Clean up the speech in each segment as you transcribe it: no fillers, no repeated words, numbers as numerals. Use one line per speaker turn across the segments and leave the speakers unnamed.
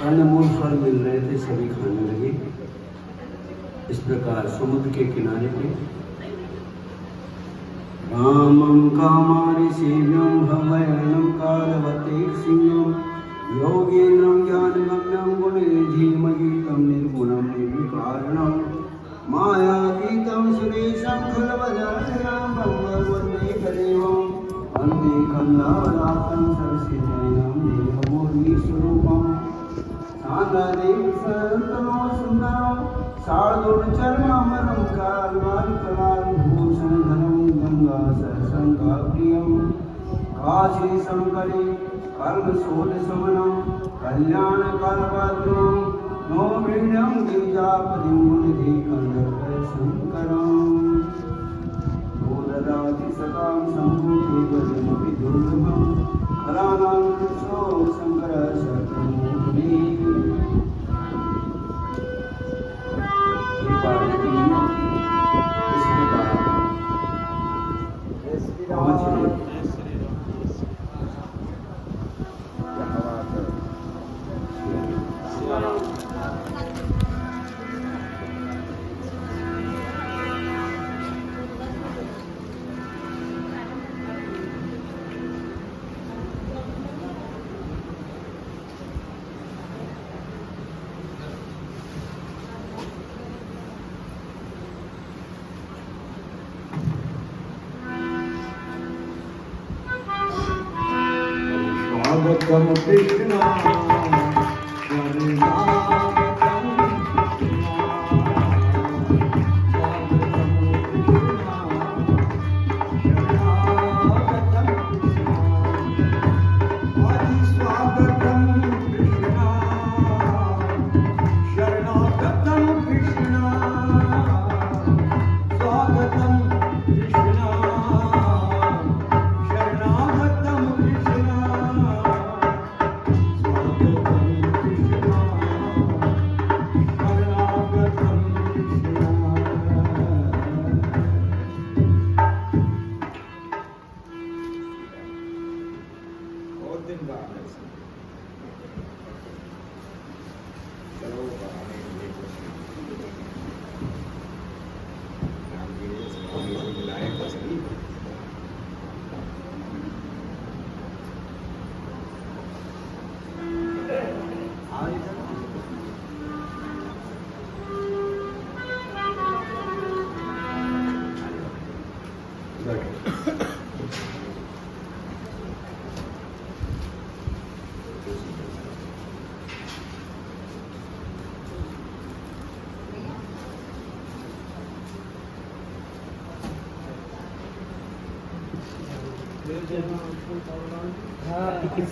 कंदमूल फल मिल रहे थे, सभी खाने लगे। इस प्रकार समुद्र के किनारे पे रामं कामारि सेव्यं भवयनं कालवते सिंहं योगेन्द्रं ज्ञानगम्यं गुणनिधिमहि तं निर्गुणं निर्विकारणं मायातीतं सुरेशं खलवदनं वन्दे कदेवं वन्दे कन्दावरातं सरसिजनयनं देवमूर्तिस्वरूपं सान्दादेवी सर्वतमो सुन्दरं साधुर्चर्मामरं कालमालिकलालभूषणधनं गंगा सरसंगाप्रियं काशी शङ्करे कर्मशोधशमनं कल्याणकालपात्रं नौमीड्यं गिरिजापतिं मुनिधिकन्दर्पशङ्करम् ददाति सतां शम्भुकेवलमपि दुर्लभं खलानां कृशो शङ्करः शरणमुनिः
Come Krishna,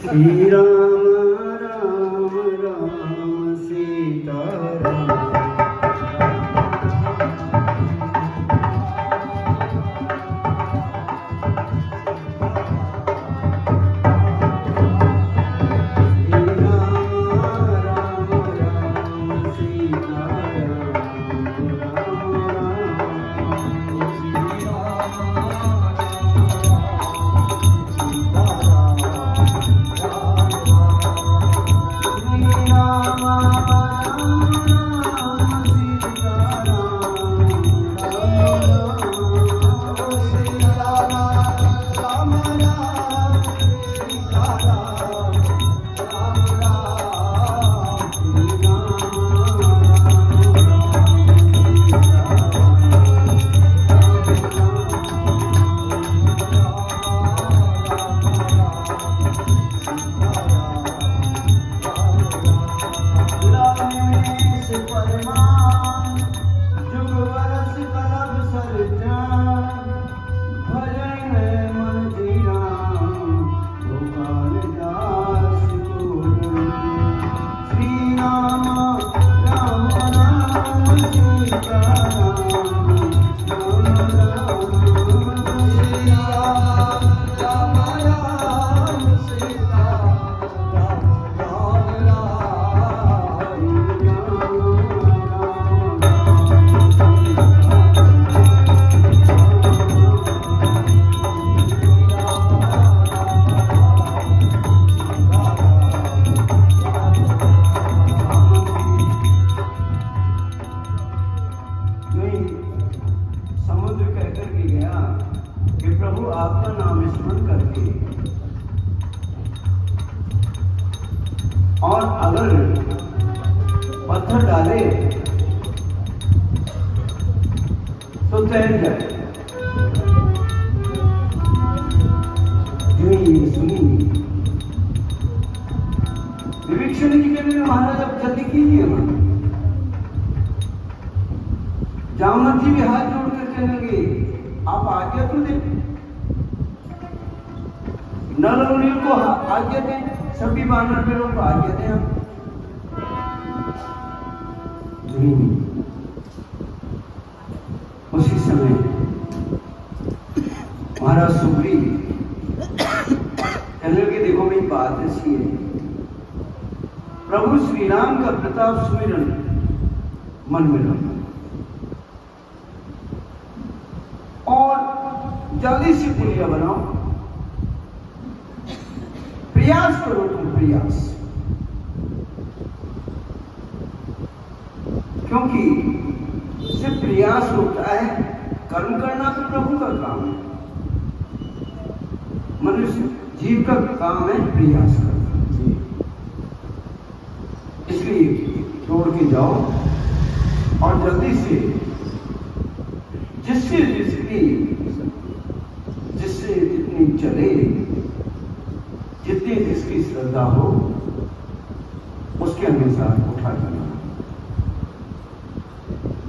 श्री राम राम राम सीता राम अगर पत्थर डाले तो तैर जाए। ये सुनी विवेक्षण जी कहने में महाराज अब जल्दी कीजिए ना। जामवंत जी भी हाथ जोड़कर कहने लगे आप आज्ञा तो दे, नल और नील को आज्ञा दें, सभी वानर वीरों को आज्ञा दें हम। उसी समय महाराज सुग्रीव कहने लगे देखो मेरी बात ऐसी है, प्रभु श्री राम का प्रताप सुमिरन मन में रखो और जल्दी से पुलिया बनाओ, प्रयास करो तुम प्रयास, क्योंकि सिर्फ प्रयास होता है, कर्म करना तो प्रभु का काम है, मनुष्य जीव का काम है प्रयास करना। इसलिए दौड़ के जाओ और जल्दी से जिससे जितनी चले, जितनी जिसकी श्रद्धा हो उसके अनुसार उठा करना।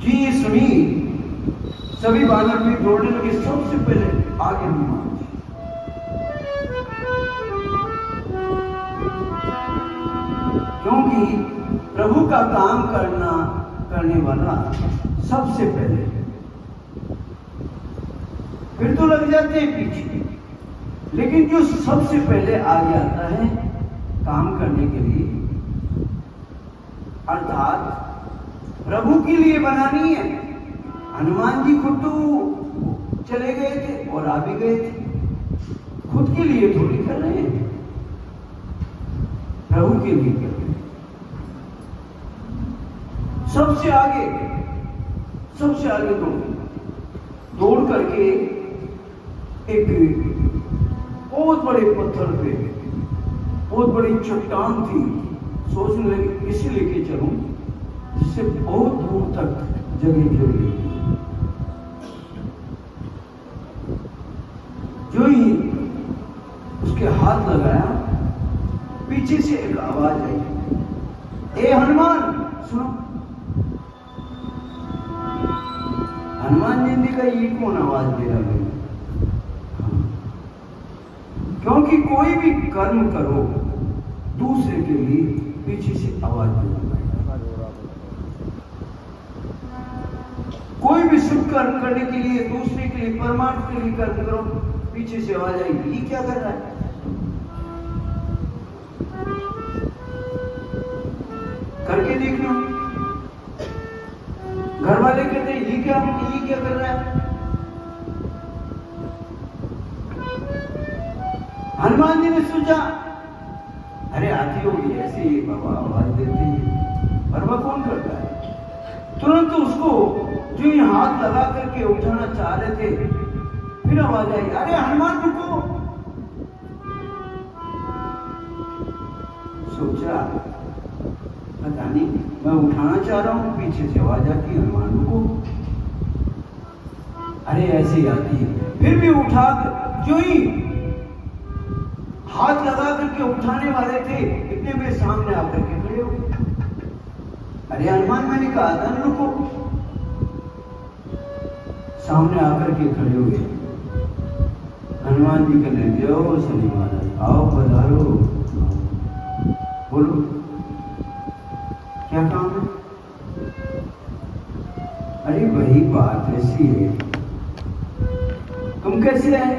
जी ये सुनी सभी वानर भी दौड़ने लगे, सबसे पहले आगे हनुमान जी। क्योंकि प्रभु का काम करने वाला सबसे पहले, फिर तो लग जाते हैं पीछे, लेकिन जो सबसे पहले आगे आता है काम करने के लिए, अर्थात प्रभु के लिए बनानी है। हनुमान जी खुद तो चले गए थे और आ भी गए थे, खुद के लिए थोड़ी कर रहे हैं, प्रभु के लिए कर रहे हैं। सबसे आगे दौड़ करके एक बहुत बड़े पत्थर पे बहुत बड़ी चट्टान थी, सोचने लगे इसे लेके चलूं जिससे बहुत दूर तक जगह चली। जो ही उसके हाथ लगाया, पीछे से एक आवाज आई, ए हनुमान सुनो। हनुमान जी ने कहा ये कौन आवाज दे रहा है? क्योंकि कोई भी कर्म करो दूसरे के लिए पीछे से आवाज देना पड़ेगा। कोई भी शुभ कर्म करने के लिए, दूसरे के लिए, परमार्थ के लिए कर्म करो, पीछे से आवाज आएगी ये क्या कर रहा है? करके देख लो। घर वाले कहते हैं ये क्या कर रहा है? हनुमान जी ने सोचा अरे आती होगी ऐसे ही बाबा आवाज देते हैं, पर वह कौन करता है? तुरंत उसको जो ये हाथ लगा करके उठाना चाह रहे थे, फिर आवाज आई, अरे हनुमान रुको। सोचा पता नहीं, मैं उठाना चाह रहा हूं, पीछे से आवाज आती है हनुमान रुको। अरे ऐसे ही आती है, फिर भी उठा जो ही हाथ लगा करके उठाने वाले थे, इतने में सामने आकर के खड़े हो गए। अरे हनुमान मैंने कहा था ना रुको, सामने आकर के खड़े हो गए। हनुमान जी कहने जाओ शनि महाराज आओ पधारो, बोलो क्या काम है? अरे वही बात ऐसी है, तुम कैसे आए?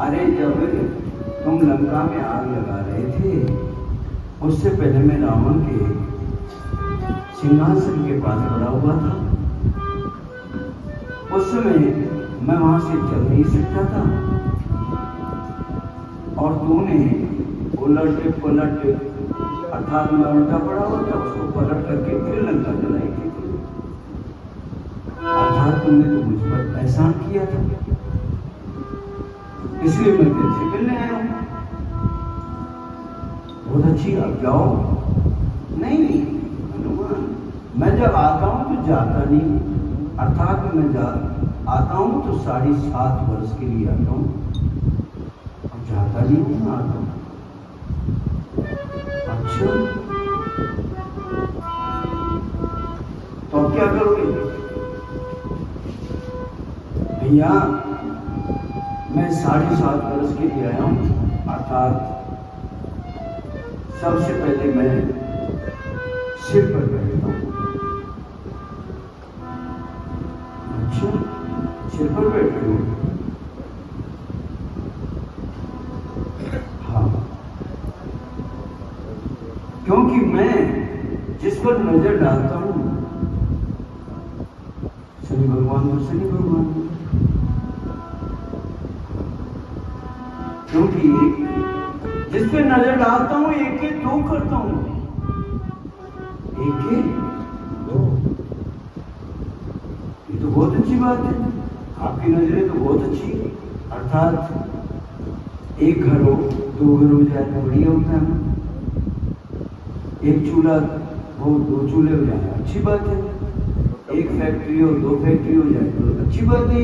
अरे जब तुम लंका में आग लगा रहे थे, उससे पहले मैं रावण के सिंहासन के पास खड़ा हुआ था, उस समय मैं वहां से चल नहीं सकता था, और तूने उलट पलट, अर्थात मैं उल्टा पड़ा हुआ था, उसको पलट करके फिर लंका जलाई थी। अर्थात तुमने तो मुझ पर एहसान किया था, इसलिए मैं तेरे से मिलने आया हूं। बहुत अच्छी, आप जाओ। नहीं हनुमान, मैं जब आता हूँ तो जाता नहीं, अर्थात मैं आता हूँ तो 7.5 वर्ष के लिए आता हूँ, अब जाता नहीं हूँ, मैं आता हूँ। अच्छा, तो अब क्या करोगे? भैया मैं 7.5 वर्ष के लिए आया हूँ, अर्थात सबसे पहले मैं सिर पर बैठता हूँ। अच्छा, सिर पर बैठते हो? हाँ, क्योंकि मैं जिस पर नजर डालता हूँ शनि भगवान और शनि भगवान, क्योंकि जिस पे नजर डालता हूं एक के दो करता हूं, एक के दो। ये तो बहुत अच्छी बात है, आपकी नजरें तो बहुत अच्छी है, अर्थात एक घर हो 2 घर हो जाए तो बढ़िया होता है ना, एक चूल्हा हो 2 चूल्हे हो जाए अच्छी बात है, एक फैक्ट्री हो 2 फैक्ट्री हो जाए तो अच्छी बात है,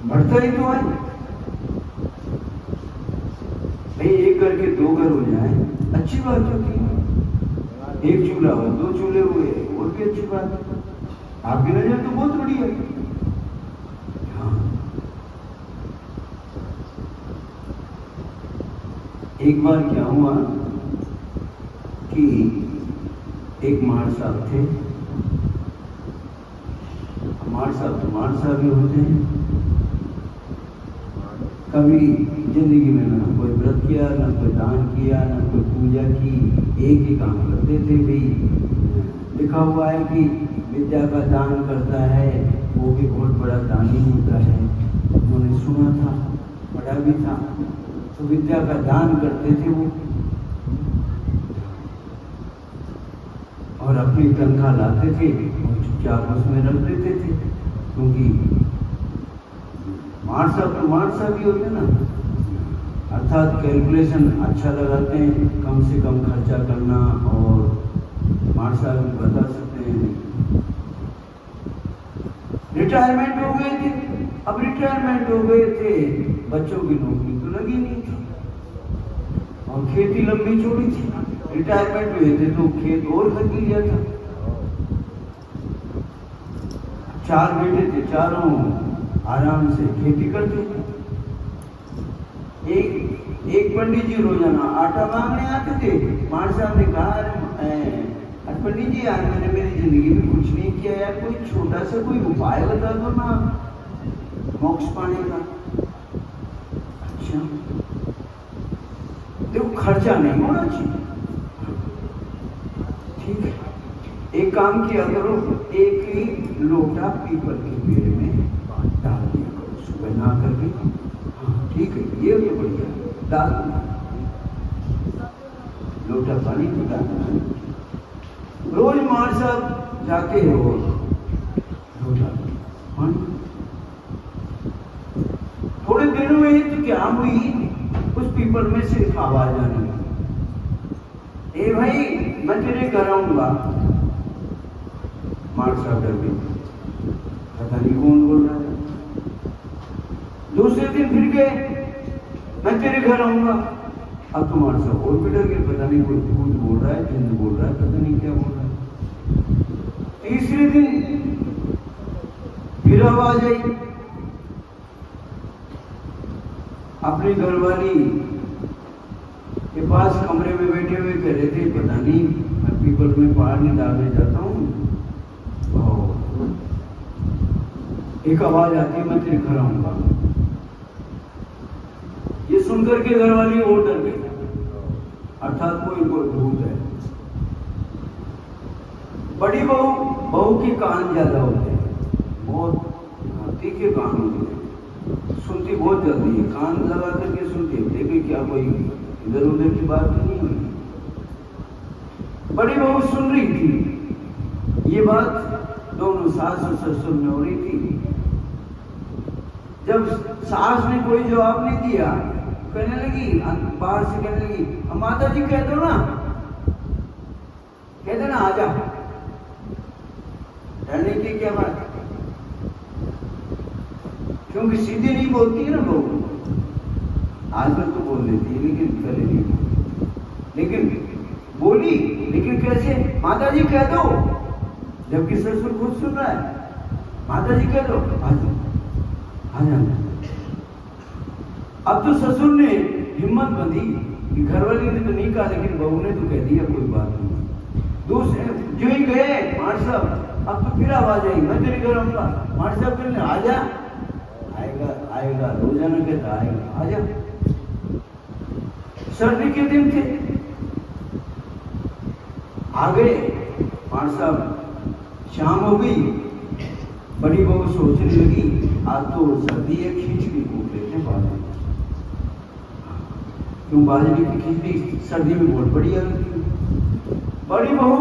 बढ़ता ही तो है भाई। एक घर के 2 घर हो जाए अच्छी बात होती है, एक चूल्हा हो 2 चूल्हे हुए और भी अच्छी बात है, आपकी नजर तो बहुत बढ़िया है। हाँ, एक बार क्या हुआ कि एक मार साहब थे, मार साहब तो मार साहब ही होते हैं, कभी जिंदगी में ना कोई व्रत किया, ना कोई दान किया, ना कोई पूजा की, एक ही काम करते थे भाई। लिखा हुआ है कि विद्या का दान करता है वो भी बहुत बड़ा दानी होता है, उन्होंने सुना था, पढ़ा भी था, तो विद्या का दान करते थे वो, और अपनी तनख्वाह लाते थे और चुपचाप उसमें रख देते थे, क्योंकि मार साहब ही होते ना, अर्थात कैलकुलेशन अच्छा लगाते हैं, कम से कम खर्चा करना, और मार साहब भी बता सकते हैं। रिटायरमेंट हो गए थे, अब रिटायरमेंट हो गए थे, बच्चों की नौकरी तो लगी नहीं थी, और खेती लंबी चौड़ी थी, रिटायरमेंट हुए थे तो खेत और खरीद लिया था। 4 बेटे थे, चारों आराम से खेती करते थे। एक पंडित जी रोजाना आटा मांगने आते थे, मार साहब ने कहा पंडित जी यार मैंने मेरी जिंदगी में कुछ नहीं किया यार, कोई छोटा सा कोई उपाय बता दो ना मोक्ष पाने का। अच्छा, देखो खर्चा नहीं होना चाहिए, ठीक है, एक काम किया करो, एक ही लोटा पीपल के पेड़ में डाल दिया करो, सुबह नहा करके, हाँ ठीक है, ये तो बढ़िया, डाल लोटा पानी को डालना, रोज मार साहब जाते हो लोटा पानी। थोड़े दिन हुए तो क्या हुई, उस पीपल में से आवाज आने लगी, ए भाई मैं तेरे घर आऊंगा। मार साहब डर गए, पता नहीं कौन बोल रहा है। दूसरे दिन फिर गए, मैं तेरे घर आऊंगा। अब तो मार साहब और भी डर गए, पता नहीं कोई भूत बोल रहा है, जिन्न बोल रहा है, पता नहीं क्या बोल रहा है। तीसरे दिन फिर आवाज आई, अपनी घरवाली के पास कमरे में बैठे हुए कह रहे थे, पता नहीं मैं पीपल में पानी डालने जाता हूँ, एक आवाज आती है मैं तेरे घर आऊंगा। ये सुनकर के घर वाली और डर गई, अर्थात कोई भूत है। बड़ी बहू के कान ज्यादा होते हैं, बहुत तीखे कान होते हैं, सुनती बहुत जल्दी है, कान लगा करके सुनती है, देखिए क्या कोई इधर उधर की बात तो नहीं हुई। बड़ी बहू सुन रही थी, ये बात दोनों सास और ससुर में हो रही थी। जब सास ने कोई जवाब नहीं दिया, कहने लगी, बाहर से कहने लगी, अब माता जी कह दो ना, कह देना आ जा। डरने की क्या बात है, क्योंकि सीधी नहीं बोलती है ना बहू, आजकल तो बोल देती है लेकिन पहले नहीं बोलती। लेकिन बोली, लेकिन कैसे, माता जी कह दो, जबकि ससुर खुद सुन रहा है, माता जी कह दो आ जाओ आ जाओ। अब तो ससुर ने हिम्मत बंधी कि घरवाली ने तो नहीं कहा, लेकिन बहू ने तो कह दिया कोई बात नहीं। दूसरे जो ही गए मार साहब, अब तो फिर आवाज आई, मैं तेरे घर आऊंगा। मार साहब कहने आ जा, आएगा आएगा, रोजाना कहता आएगा, आ जा। सर्दी के दिन थे, आ गए मार साहब, शाम हो गई, बड़ी बहू सोचने लगी आज तो सर्दी है, खींचड़ी कूट लेते बाजरे, क्यों बाजरे की खींचड़ी सर्दी में बहुत बढ़िया लगती है। बड़ी बहू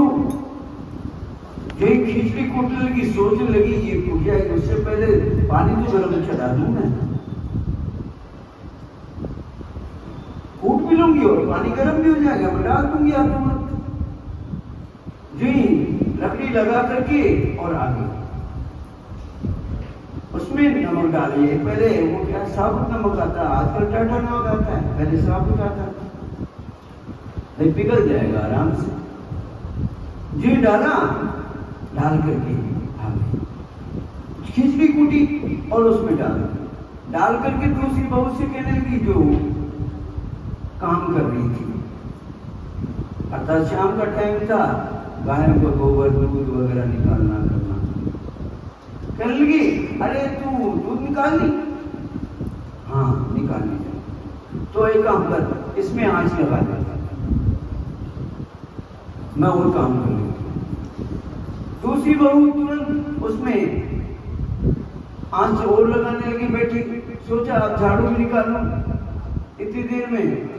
जो खींचड़ी कूटने लगी, सोचने लगी ये कूट जाएगी, उससे पहले पानी तो गर्म चढ़ा दूं मैं, कूट भी लूंगी और पानी गर्म भी हो जाएगा, मैं डाल दूंगी हाथों में। जी लकड़ी लगा करके और आगे उसमें नमक डालिए। पहले वो क्या साबुत नमक आता है, आजकल टाटा नमक आता है, पहले साबुत आता था, नहीं पिघल जाएगा आराम से। जी डाला, डाल करके खिचड़ी कूटी और उसमें डाल करके दूसरी बहू से कहने लगी जो काम कर रही थी, अर्थात शाम का टाइम था, गायों को गोबर दूध वगैरह निकालना करना, कहने लगी अरे तू दूध निकाल ली, हाँ निकाल ली, तो एक काम कर इसमें आंच लगा दे, मैं वो काम कर लूँ। दूसरी बहू तुरंत उसमें आंच और लगाने लगी, बैठी, सोचा अब झाड़ू भी निकालूं, इतनी देर में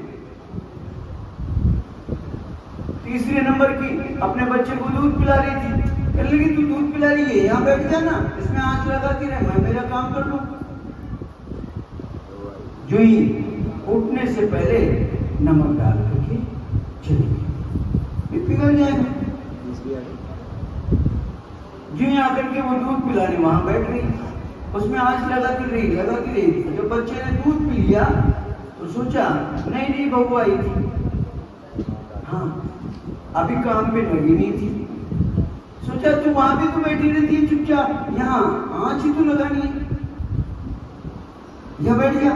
तीसरे नंबर की अपने बच्चे को दूध पिला रही थी, कहने लगी तू दूध पिला रही है, यहाँ बैठ जा ना, इसमें आंच लगाती रहे, मैं मेरा काम कर लूं। जो ही उठने से पहले नमक डाल करके चली गई, पिघल जाएगा। जो ही आकर के वो दूध पिलाने वहां बैठ गई, उसमें आंच लगाती रही। जब बच्चे ने दूध पी लिया तो सोचा नहीं बहू आई थी, हाँ अभी काम पे लगी नहीं थी, सोचा तू वहां भी तो बैठी रहती है चुपचाप, यहाँ आंच ही तो लगानी है, या बैठ जा,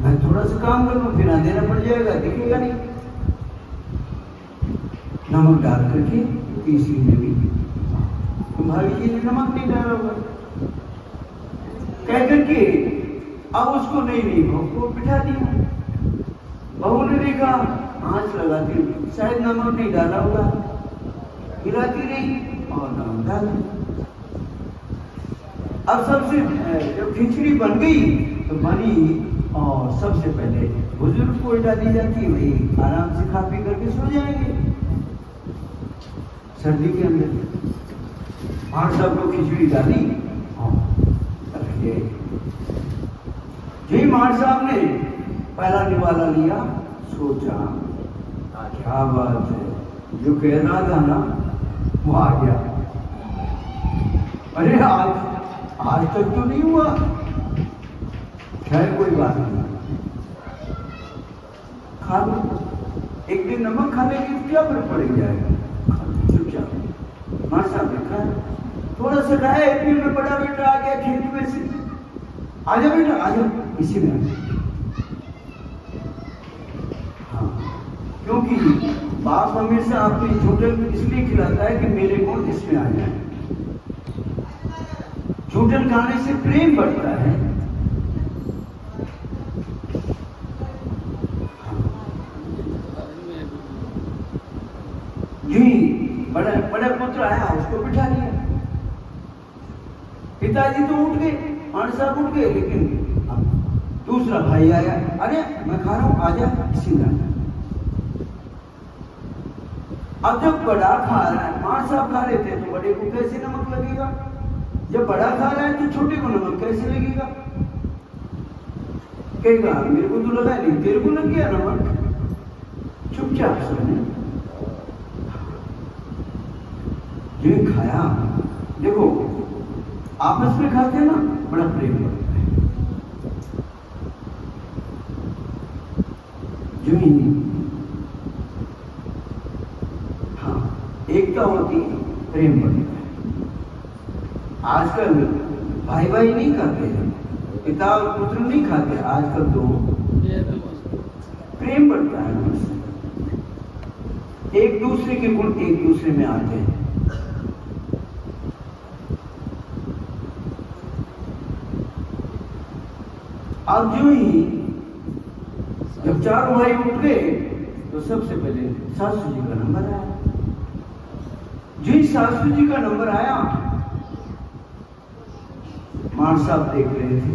मैं थोड़ा सा काम कर लूं, फिर अंधेरा पड़ जाएगा, दिखेगा नहीं। नमक डाल करके तीसरी ने भी, तुम्हारी जी ने नमक नहीं डाला होगा, कह करके अब उसको नहीं बहू को बिठा दिया। बहू ने देखा आंच लगाती, शायद नमक नहीं डाला होगा, हिलाती रही और नमक डाल। अब सबसे जब खिचड़ी बन गई तो बनी और सबसे पहले बुजुर्ग को डाली जाती है, वही आराम से खा पी करके सो जाएंगे। सर्दी के अंदर मार साहब को खिचड़ी डाली और रख गए। जी मार साहब ने पहला निवाला लिया, सोचा क्या बात है, जो कह रहा था ना वो आ गया, अरे आज तक तो नहीं हुआ, खैर कोई बात नहीं, खा लो, एक दिन नमक खाने की क्या फर्क पड़ जाएगा, चुपचाप। मार साहब ने खाया, थोड़ा सा खाया, इतने में बड़ा बेटा आ गया खेत में से, आजा बेटा आजा, इसी में हाँ, क्योंकि बाप हमेशा अपनी झूठन इसलिए खिलाता है कि मेरे गुण इसमें आ जाए, झूठन खाने से प्रेम बढ़ता है। जी बड़ा पुत्र आया, उसको बिठा लिया, पिताजी तो उठ गए, मां साहब उठ गए, लेकिन अब दूसरा भाई आया, अरे मैं खा रहा हूं आजा, इसी में। अब जब बड़ा खा रहा है, मां साहब खा रहे थे तो बड़े को कैसे नमक लगेगा, जब बड़ा खा रहा है तो छोटे को नमक कैसे लगेगा। कहेगा मेरे को तो लगा नहीं, तेरे को लग गया नमक। चुपचाप से जो खाया, देखो आपस में खाते हैं ना, बड़ा प्रेम बढ़ता है। जो ही हाँ एकता होती है, प्रेम बढ़ता है। आजकल भाई भाई नहीं खाते हैं, पिता और पुत्र नहीं खाते, आजकल तो प्रेम बढ़ता है उनसे। एक दूसरे के गुण एक दूसरे में आते हैं। अब जो ही जब चारों भाई उठ गए तो सबसे पहले सासू जी का नंबर आया। जो ही सासू जी का नंबर आया, मां साहब देख रहे थे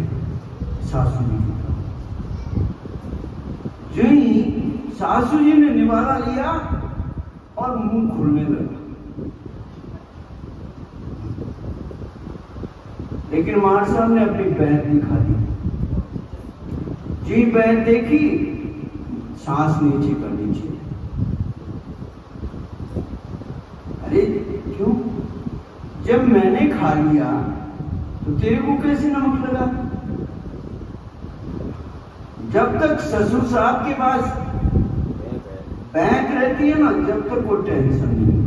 सासू जी का। जो ही सासू जी ने निवाला लिया और मुंह खुलने लगा, लेकिन मां साहब ने अपनी बहन दिखा दी। जी बहन देखी, सांस नीचे कर नीचे। अरे क्यों? जब मैंने खा लिया तो तेरे को कैसे नमक लगा? जब तक ससुर साहब के पास बैंक रहती है ना, जब तक वो टेंशन नहीं।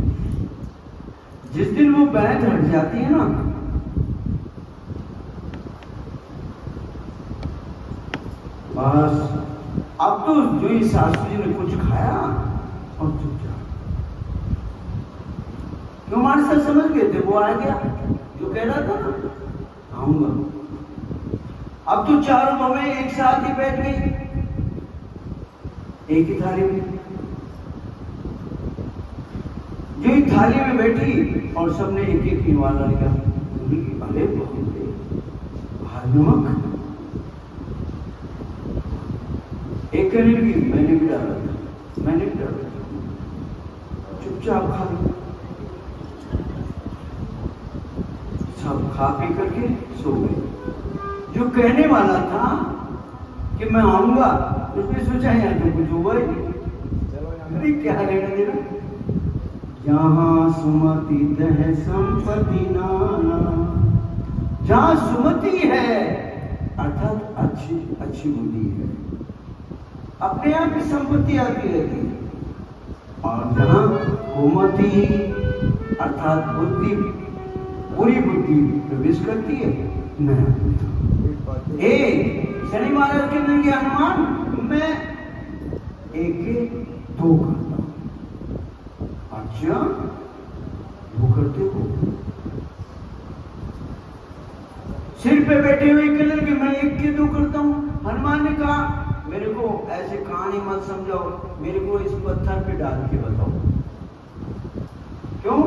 जिस दिन वो बैंक हट जाती है ना, बस अब तो जो ही सासू जी ने कुछ खाया और चुपचाप। क्यों हमारे साथ समझ गए थे, वो आ गया जो कह रहा था ना आऊंगा। अब तो चारों बहनें एक साथ ही बैठ गई, एक ही थाली में। जो ही थाली में बैठी और सबने एक एक निवाला लिया। अरे नमक एक कहने लगी, मैंने भी डाला था, मैंने भी डाला था। चुपचाप खा लो। सब खा पी करके सो गए। जो कहने वाला था कि मैं आऊंगा, उसने सोचा यार तो कुछ हुआ ही नहीं। अरे क्या लेना देना। जहां सुमति तह संपत्ति नाना, जहां सुमति है अर्थात अच्छी बुद्धि है, अपने आप की संपत्ति आती रहती है। और जहां कुमति अर्थात बुद्धि, बुरी बुद्धि प्रवेश करती है, नहीं। शनि महाराज के देंगे हनुमान, मैं एक दो करता हूं। अच्छा वो करते हो? सिर पे बैठे हुए कहने कि मैं एक के दो करता हूं। हनुमान ने कहा मेरे को ऐसे कहानी मत समझाओ, मेरे को इस पत्थर पे डाल के बताओ। क्यों?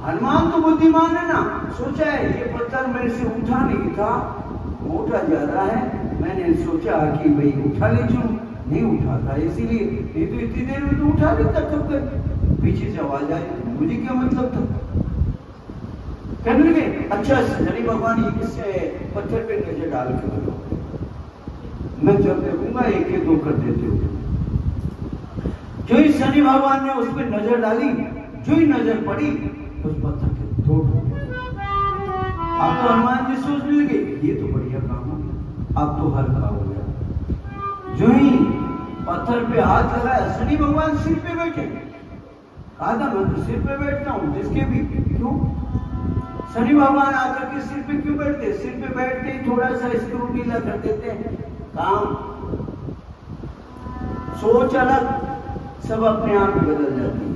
हनुमान तो बुद्धिमान है ना, सोचा है ये पत्थर मेरे से उठा नहीं था, मोटा ज्यादा है, मैंने सोचा कि भाई उठा ले चलूं, नहीं उठा था इसीलिए। ये तो इतनी देर में तो उठा लेता, कब कर पीछे से आवाज आई, मुझे क्या मतलब था। कहने लगे अच्छा शनि भगवान इससे पत्थर पे नजर डाल के बताओ, मैं जब देखूंगा एक के दो कर देते हो। जो ही शनि भगवान ने उस पर नजर डाली, जो ही नजर पड़ी उस पत्थर के दो टूटे। अब तो हनुमान जी सोचने लगे ये तो बढ़िया काम हो गया, अब तो हल्का हो गया। जो ही पत्थर पे हाथ लगाया, शनि भगवान सिर पे बैठे। कहा था मैं तो सिर पे बैठता हूं जिसके भी। क्यों? शनि भगवान आकर के सिर पे क्यों बैठते? सिर पे बैठते ही थोड़ा सा स्क्रू ढीला कर देते हैं, काम सोच अलग, सब अपने आप ही बदल जाती है।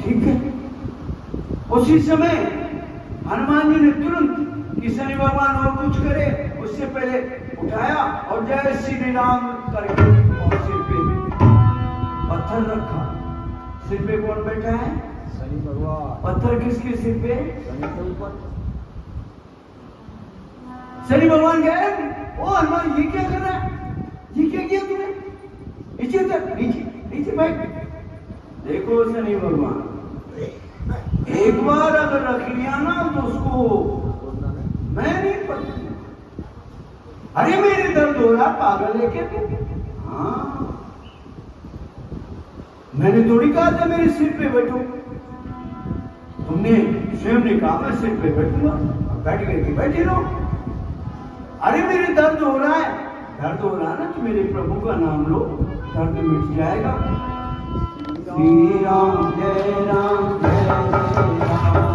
ठीक है। उसी समय हनुमान जी ने तुरंत कि शनि भगवान और कुछ करे उससे पहले उठाया और जय श्री राम करके और सिर पे पत्थर रखा। सिर पे कौन बैठा है?
शनि भगवान।
पत्थर किसके सिर पे?
शनि के ऊपर।
शनि भगवान गए, ओ हनुमान ये क्या कर रहा है, ये क्या किया तूने, नीचे उतर, नीचे नीचे बैठ। देखो शनि भगवान एक बार अगर रख लिया ना तो उसको मैं नहीं पढ़ती। अरे मेरे दर्द हो रहा, पागल है क्या तू? हाँ, मैंने थोड़ी कहा था मेरे सिर पे बैठो, तुमने स्वयं ने कहा मैं सिर पे बैठूंगा, बैठ गए कि बैठे रहो। अरे मेरे दर्द हो रहा है, दर्द हो रहा है ना, तो मेरे प्रभु का नाम लो, दर्द मिट जाएगा। श्री राम जय राम जय जय राम।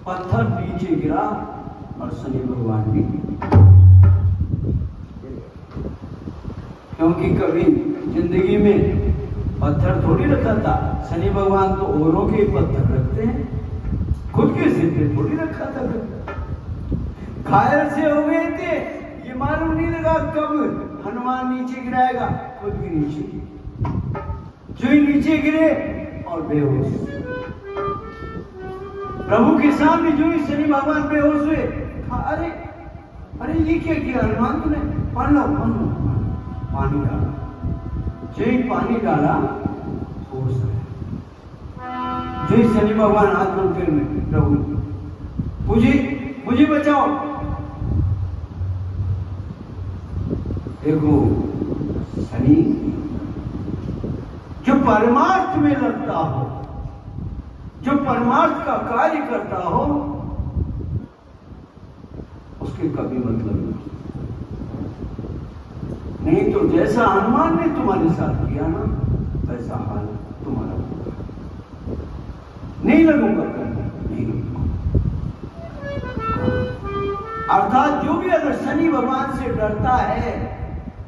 पत्थर नीचे गिरा और शनि भगवान भी, क्योंकि कभी जिंदगी में पत्थर थोड़ी रखा था। शनि भगवान तो औरों के पत्थर रखते हैं, खुद के सिर पे थोड़ी रखा था। घायल से हो गए थे, ये मालूम नहीं लगा कब हनुमान नीचे गिराएगा, खुद भी नीचे, जो ही नीचे गिरे और बेहोश। प्रभु के सामने जो ही शनि भगवान बेहोश हुए, अरे अरे ये क्या किया हनुमान तूने? पानी डाला, जो ही पानी डाला होश है। जो ही शनि भगवान हाथ जोड़ते हुए, प्रभु मुझे बचाओ। देखो शनि जो परमार्थ में लगता हो, जो परमार्थ का कार्य करता हो, उसके कभी मतलब नहीं। तो जैसा हनुमान ने तुम्हारे साथ किया ना, वैसा हाल तुम्हारा होगा। नहीं लगूंगा करने, नहीं लगूंगा। अर्थात जो भी अगर शनि भगवान से डरता है,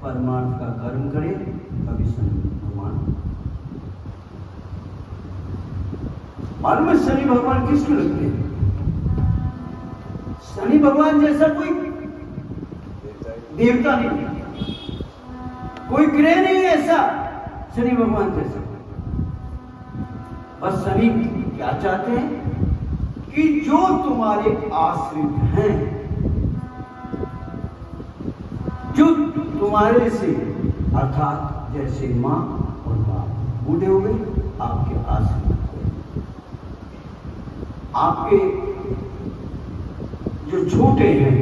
परमार्थ का कर्म करे, कभी शनि भगवान। मालूम है शनि भगवान किसको लगते हैं? शनि भगवान जैसा कोई देवता नहीं, कोई ग्रह नहीं है ऐसा शनि भगवान जैसा। बस शनि क्या चाहते हैं कि जो तुम्हारे आश्रित हैं, जो तुम्हारे से, अर्थात जैसे मां और बाप बूढ़े हो गए, आपके आश्रित, आपके जो छोटे हैं,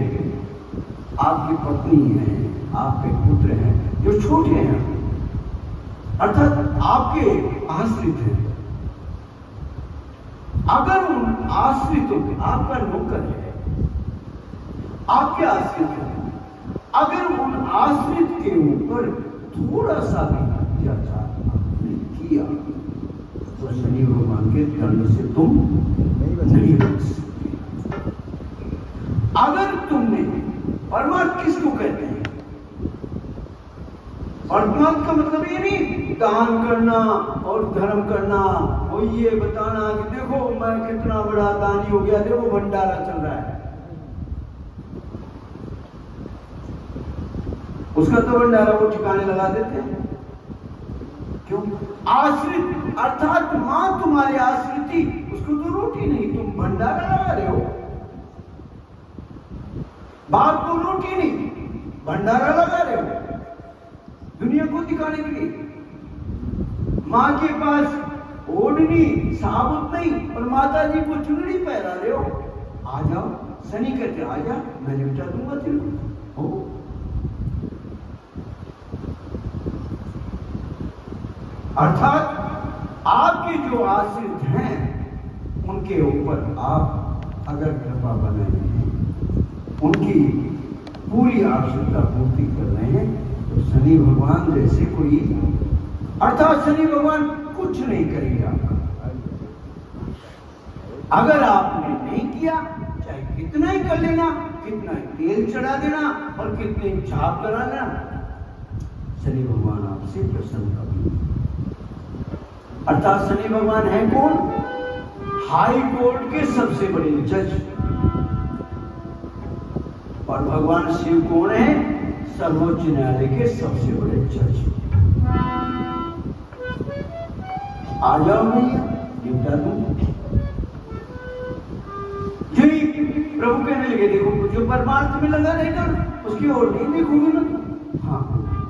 आपकी पत्नी है, आपके पुत्र हैं जो छोटे हैं, अर्थात आपके आश्रित हैं। अगर उन आश्रितों पे, आपका नौकर है, आपके आश्रित है, अगर उन आश्रित के ऊपर थोड़ा सा भी अत्याचार आपने किया, तो शनि भगवान के दंड से तुम नहीं बच सकते। अगर तुमने, परमार्थ किसको कहते हैं? परमार्थ का मतलब ये नहीं दान करना और धर्म करना, और ये बताना कि देखो मैं कितना बड़ा दानी हो गया, देखो भंडारा चल रहा है। उसका तो भंडारा वो ठिकाने लगा देते हैं। क्यों? आश्रित अर्थात मां तुम्हारे आश्रित थी, उसको तो रोटी नहीं, तुम भंडारा लगा रहे हो। बाप को रोटी नहीं, भंडारा लगा रहे हो दुनिया को दिखाने के लिए। माँ के पास ओढ़नी साबुत नहीं और माता जी को चुनरी पहरा रहे हो। आ जाओ, शनि कहते आ जा, मैं निपटा दूंगा तेरे को। अर्थात आपके जो आश्रित हैं उनके ऊपर आप अगर कृपा बनाए हैं, उनकी पूरी आवश्यकता पूर्ति कर रहे हैं, तो शनि भगवान जैसे कोई, अर्थात शनि भगवान कुछ नहीं करेंगे आपका। अगर आपने नहीं किया, चाहे कितना ही कर लेना, कितना तेल चढ़ा देना और कितने छाप कराना, शनि भगवान आपसे प्रसन्न करेंगे। अर्थात शनि भगवान है कौन? हाई कोर्ट के सबसे बड़े जज। और भगवान शिव कौन है? सर्वोच्च न्यायालय के सबसे बड़े जज। आ जाओ भैया, निपटा दूं। जी प्रभु कहने लगे, देखो जो परमार्थ में लगा रहेगा उसकी ओर नहीं देखोगे ना। हाँ,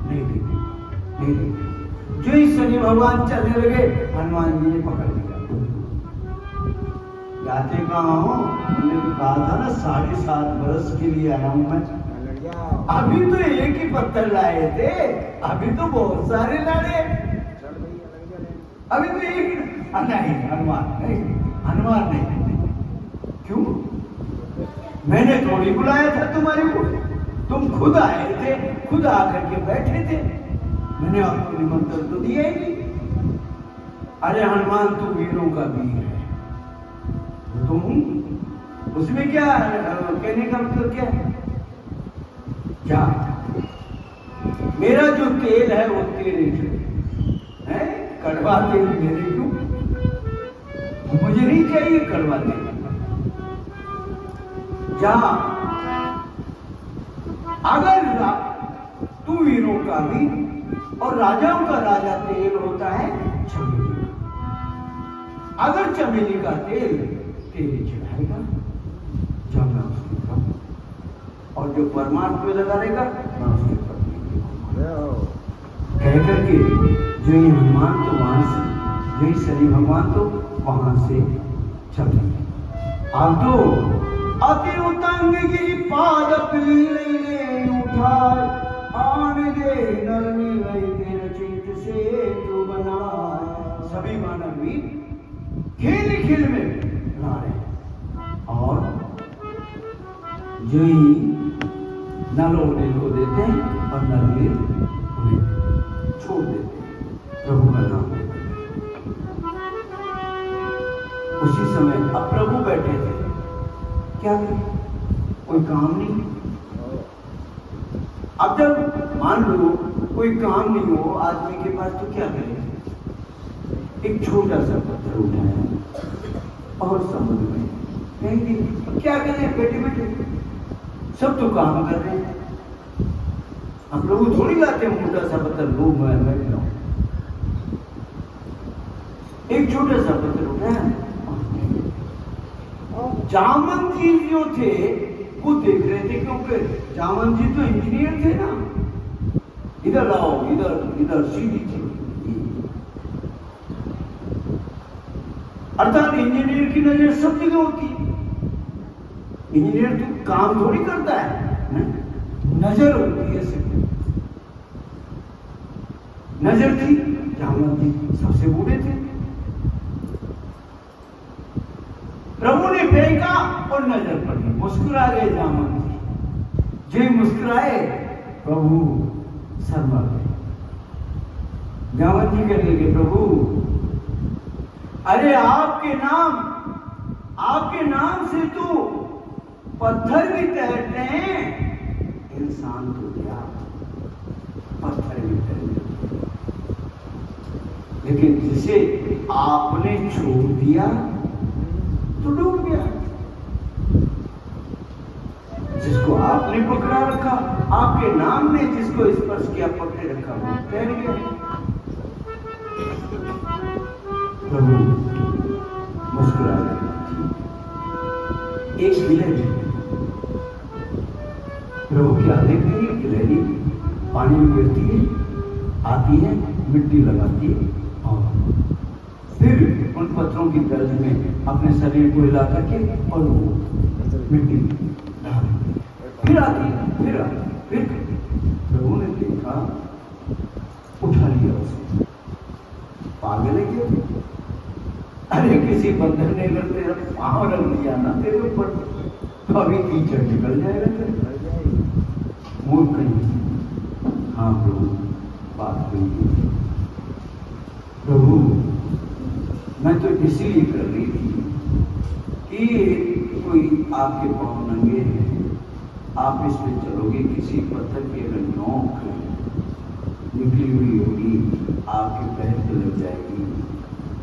नहीं देखी, नहीं देखी। जो ही शनि भगवान चलने लगे, हनुमान जी ने पकड़ लिया। जाते कहाँ हो? उन्होंने तो कहा था ना 7.5 बरस के लिए आया हूं मैं। अभी तो एक ही पत्थर लाए थे, अभी तो बहुत सारे लाए। अभी तो एक नहीं, हनुमान नहीं। क्यों? मैंने थोड़ी बुलाया था तुम्हारे को, तुम खुद आए थे, खुद आकर के बैठे थे, मैंने आपको निमंत्रण तो दिया ही नहीं। अरे हनुमान तू वीरों का वीर है, तुम उसमें क्या कहने का मतलब क्या है? क्या मेरा जो तेल है वो तेरे है, कड़वा तेल मेरे क्यों? मुझे नहीं चाहिए कड़वा तेल। जा, अगर तू वीरों का भी और राजाओं का राजा तेल होता है चमेली का, अगर चमेली का तेल तेरे चढ़ाएगा, जाना उसके कम, और जो परमात्मा में लगा रहेगा ना उसके कह करके जो ये हनुमान तो वहां से, जो ये शनि भगवान तो वहां से चले। आप तो अति उतंग गिरी पाद पीले उठाए, आन दे नर मिलई तेरे चित से तू बनाए। सभी मानव भी खेल खेल में बना रहे और जो ही नल को देते हैं और नलवीर उन्हें छोड़ देते हैं, प्रभु का नाम लेते हैं। उसी समय अब प्रभु बैठे थे, क्या करें, कोई काम नहीं। अब जब मान लो कोई काम नहीं हो आदमी के पास, तो क्या करें? एक छोटा सा पत्थर उठाया और समुद्र में कहेंगे क्या करें, बैठे बैठे सब तो काम कर रहे हैं, हम लोग थोड़ी लाते हैं मोटा सा पत्थर, लोग मैं बैठ रहा हूं। एक छोटा सा पत्थर उठाया। जामन जी जो थे वो देख रहे थे, क्योंकि जामन जी तो इंजीनियर थे ना, इधर लाओ, इधर सीधी थी। अर्थात इंजीनियर की नजर सब जगह होती है। इंजीनियर तो काम थोड़ी करता है, नजर होती है सिर्फ। नजर थी, जामन जी सबसे बूढ़े थे। प्रभु ने फेंका और नजर पड़ी, मुस्कुरा गए जामन जी। जो मुस्कुराए प्रभु शर्मा गए। जामन जी कहने लगे, प्रभु अरे आपके नाम से तो पत्थर भी तैरते हैं, इंसान तो क्या पत्थर भी तैरते, लेकिन जिसे आपने छोड़ दिया तो डूब गया। जिसको आपने पकड़ा रखा, आपके नाम ने जिसको स्पर्श किया, पकड़े रखा, वो तैर गया। प्रभु मुस्कुरा रहे। एक गिलहरी, प्रभु क्या देखते हैं? गिलहरी पानी में गिरती है, आती है, मिट्टी लगाती है और फिर उन पत्थरों की गर्ज में अपने शरीर को हिला करके और वो मिट्टी डाल, फिर आती है, फिर प्रभु ने देखा, उठा लिया उसे। पागल है क्या? अरे किसी बंदर ने अगर तेरा पाँव रख दिया ना तेरे ऊपर तो अभी कीचड़ निकल जाएगा तेरे। मूर्ख नहीं। हाँ प्रभु, बात हुई। प्रभु मैं तो इसलिए कर रही थी कि कोई आपके पाँव नंगे हैं, आप इस पे चलोगे, किसी पत्थर की अगर नोक निकली हुई होगी, आपके पैर पे लग जाएगी,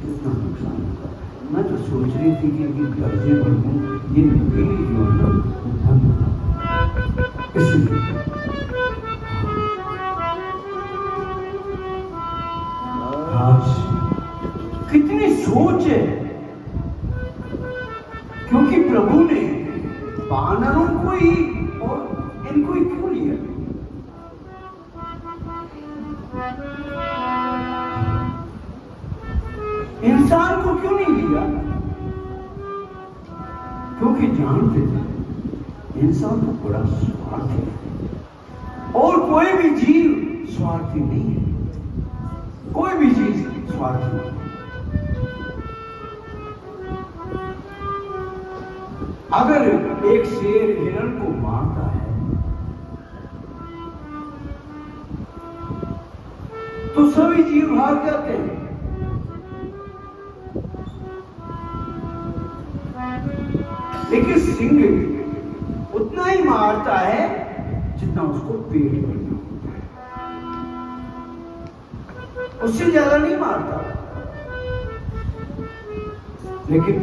कितना नुकसान होगा। मैं तो सोच रही थी कि अभी दर्जे बढ़ूं, ये नुकीली जो है ना इसलिए। आज कितनी सोच है, क्योंकि प्रभु ने वानरों को ही और इनको ही क्यों लिया? इंसान को क्यों नहीं लिया? क्योंकि जानते थे इंसान तो बड़ा स्वार्थी है और कोई भी जीव स्वार्थी नहीं है, कोई भी चीज स्वार्थी नहीं। अगर एक शेर हिरण को मारता है तो सभी जीव भाग जाते हैं, लेकिन सिंह उतना ही मारता है जितना उसको पेट भरना होता है, उससे ज्यादा नहीं मारता। लेकिन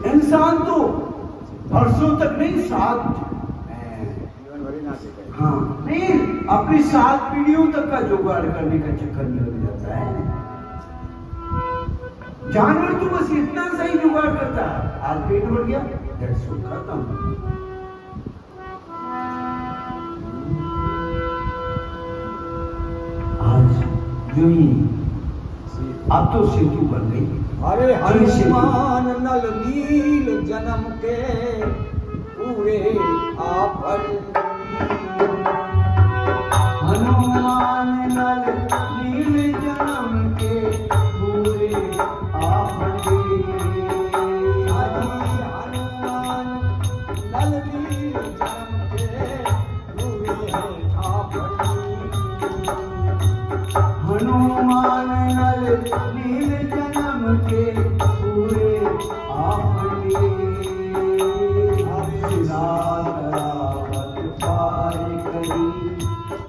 इंसान तो वर्षों तक नहीं, हाँ नहीं, अपनी 7 पीढ़ियों तक का जुगाड़ करने का चक्कर में लग जाता है। जानवर तो बस इतना सा ही जुगाड़ करता है, आज पेट भर गया, खत्म। आज जो ही अब तो सेतु बन गई।
अरे हनुमान नल नील जन्म के पूरे आपन,
हनुमान नल नील जन्म के पूरे आपन,
हनुमान नल नील जन्म के पूरे आपन,
हनुमान नल नील जन्म के पूरे आपने, सिरावत पार करी,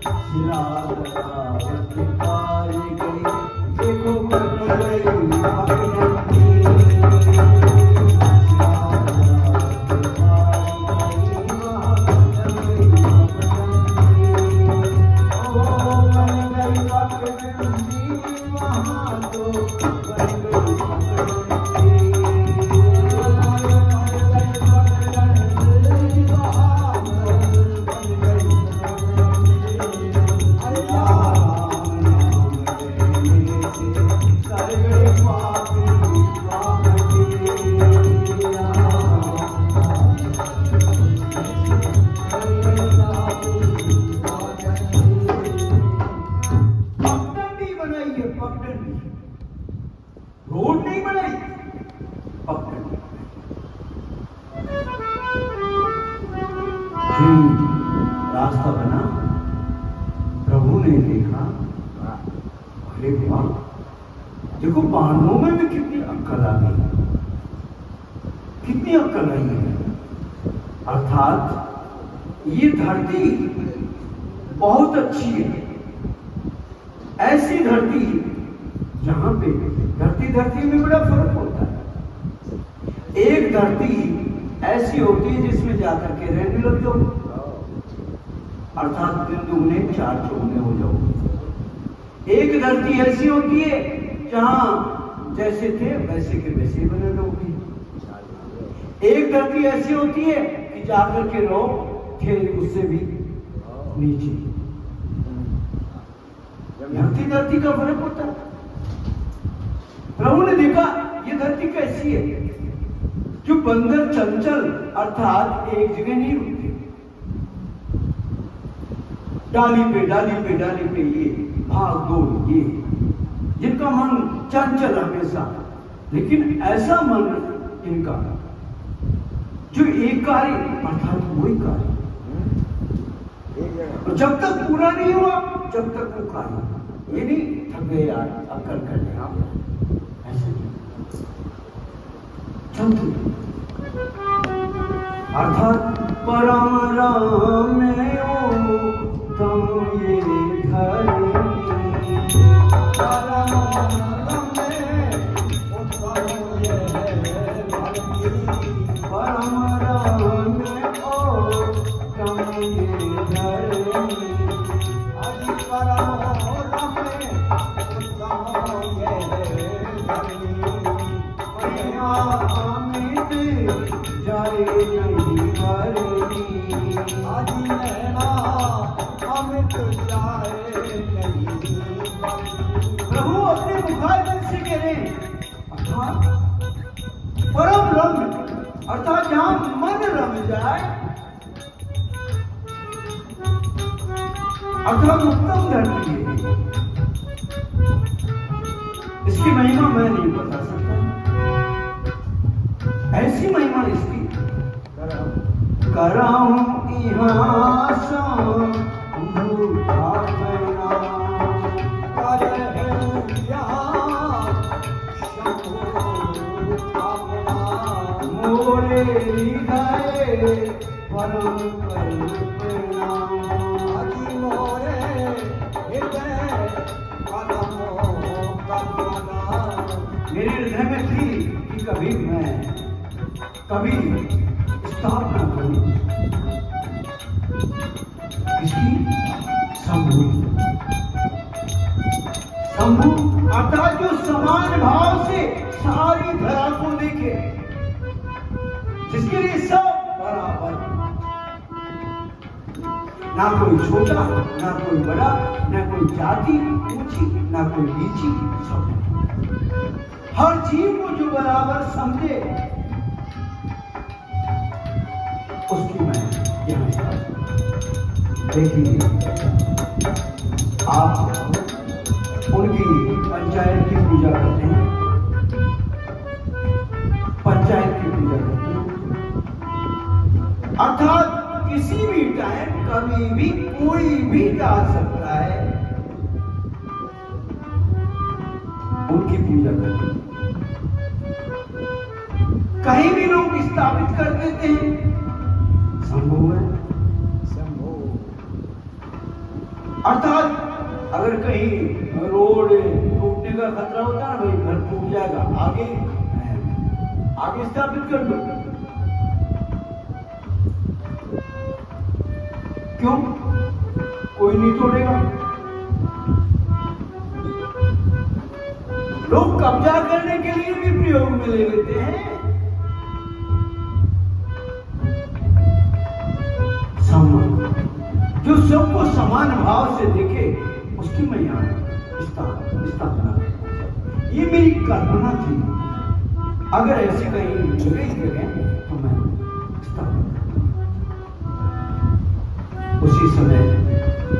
सिरावत पार गई, देखो कर गई अपने रोड नहीं बनाई, पगडंडी रास्ता बना। प्रभु ने देखा, अरे वाह, देखो बांधों में भी कितनी अक्कल आ गई, कितनी अक्कल आई है। अर्थात ये धरती बहुत अच्छी है, ऐसी धरती जहां पे धरती में बड़ा फर्क होता है। एक धरती ऐसी होती है जिसमें जाकर के रहने लग जाओ, अर्थात दिन दुगने 4 चौगुने हो जाओ। एक धरती ऐसी होती है जहां जैसे थे वैसे के वैसे ही बने लोग भी। एक धरती ऐसी होती है कि जाकर के लोग थे उससे भी नीचे। धरती का फर्क होता है। प्रभु ने देखा ये धरती कैसी है, जो बंदर चंचल अर्थात एक जगह नहीं रुकते, डाली पे ये भाग दौड़, ये जिनका मन चंचल हमेशा, लेकिन ऐसा मन इनका जो एक कार्य अर्थात वही कार्य, जब तक पूरा नहीं हुआ जब तक वो कार्य, ये नहीं थक गए यार अब कर लेगा, ऐसे चलते अर्थात परम राम में तुम ये धरती, परम राम में तुम ये धरती, परम राम में तुम ये धरती,
आदि परम राम में तुम ये धरती,
अमित जाए नहीं भरती,
आदि नैना अमित जाए नहीं भरती।
प्रभु अपने मुखारबिंद से कह रहे हैं अर्थात परम रंग, अर्थात जहां मन रम जाए, अर्थात उत्तम धरती है। इसकी महिमा मैं नहीं बता सकता, ऐसी महिमा इसकी कराऊं यहाँ मोरे हृदय परम कल्पना,
आदि मोरे हृदय परम कल्पना।
मेरे हृदय में थी कि कभी स्थापना करूं इसकी शंभु अर्थात जो समान भाव से सारी धरा को देखे, जिसके लिए सब बराबर, ना कोई छोटा ना कोई बड़ा, ना कोई जाति ऊंची ना कोई नीची, सब हर जीव को जो बराबर समझे उसकी मैं यहाँ देखिए। आप उनकी पंचायत की पूजा करते हैं, पंचायत की पूजा करते हैं, अर्थात किसी भी टाइम कभी भी कोई भी जा सकता है, उनकी पूजा करते हैं। कहीं भी लोग स्थापित कर देते हैं, संभव है। अर्थात अगर कहीं रोड टूटने का खतरा होता है, भाई घर टूट जाएगा, आगे स्थापित कर दो। क्यों? कोई नहीं तोड़ेगा। लोग कब्जा करने के लिए भी प्रयोग में ले लेते हैं। जो सबको समान भाव से देखे उसकी मैं यहाँ स्थापना। ये मेरी कल्पना थी, अगर ऐसी कहीं जगह तो मैं स्थापना। उसी समय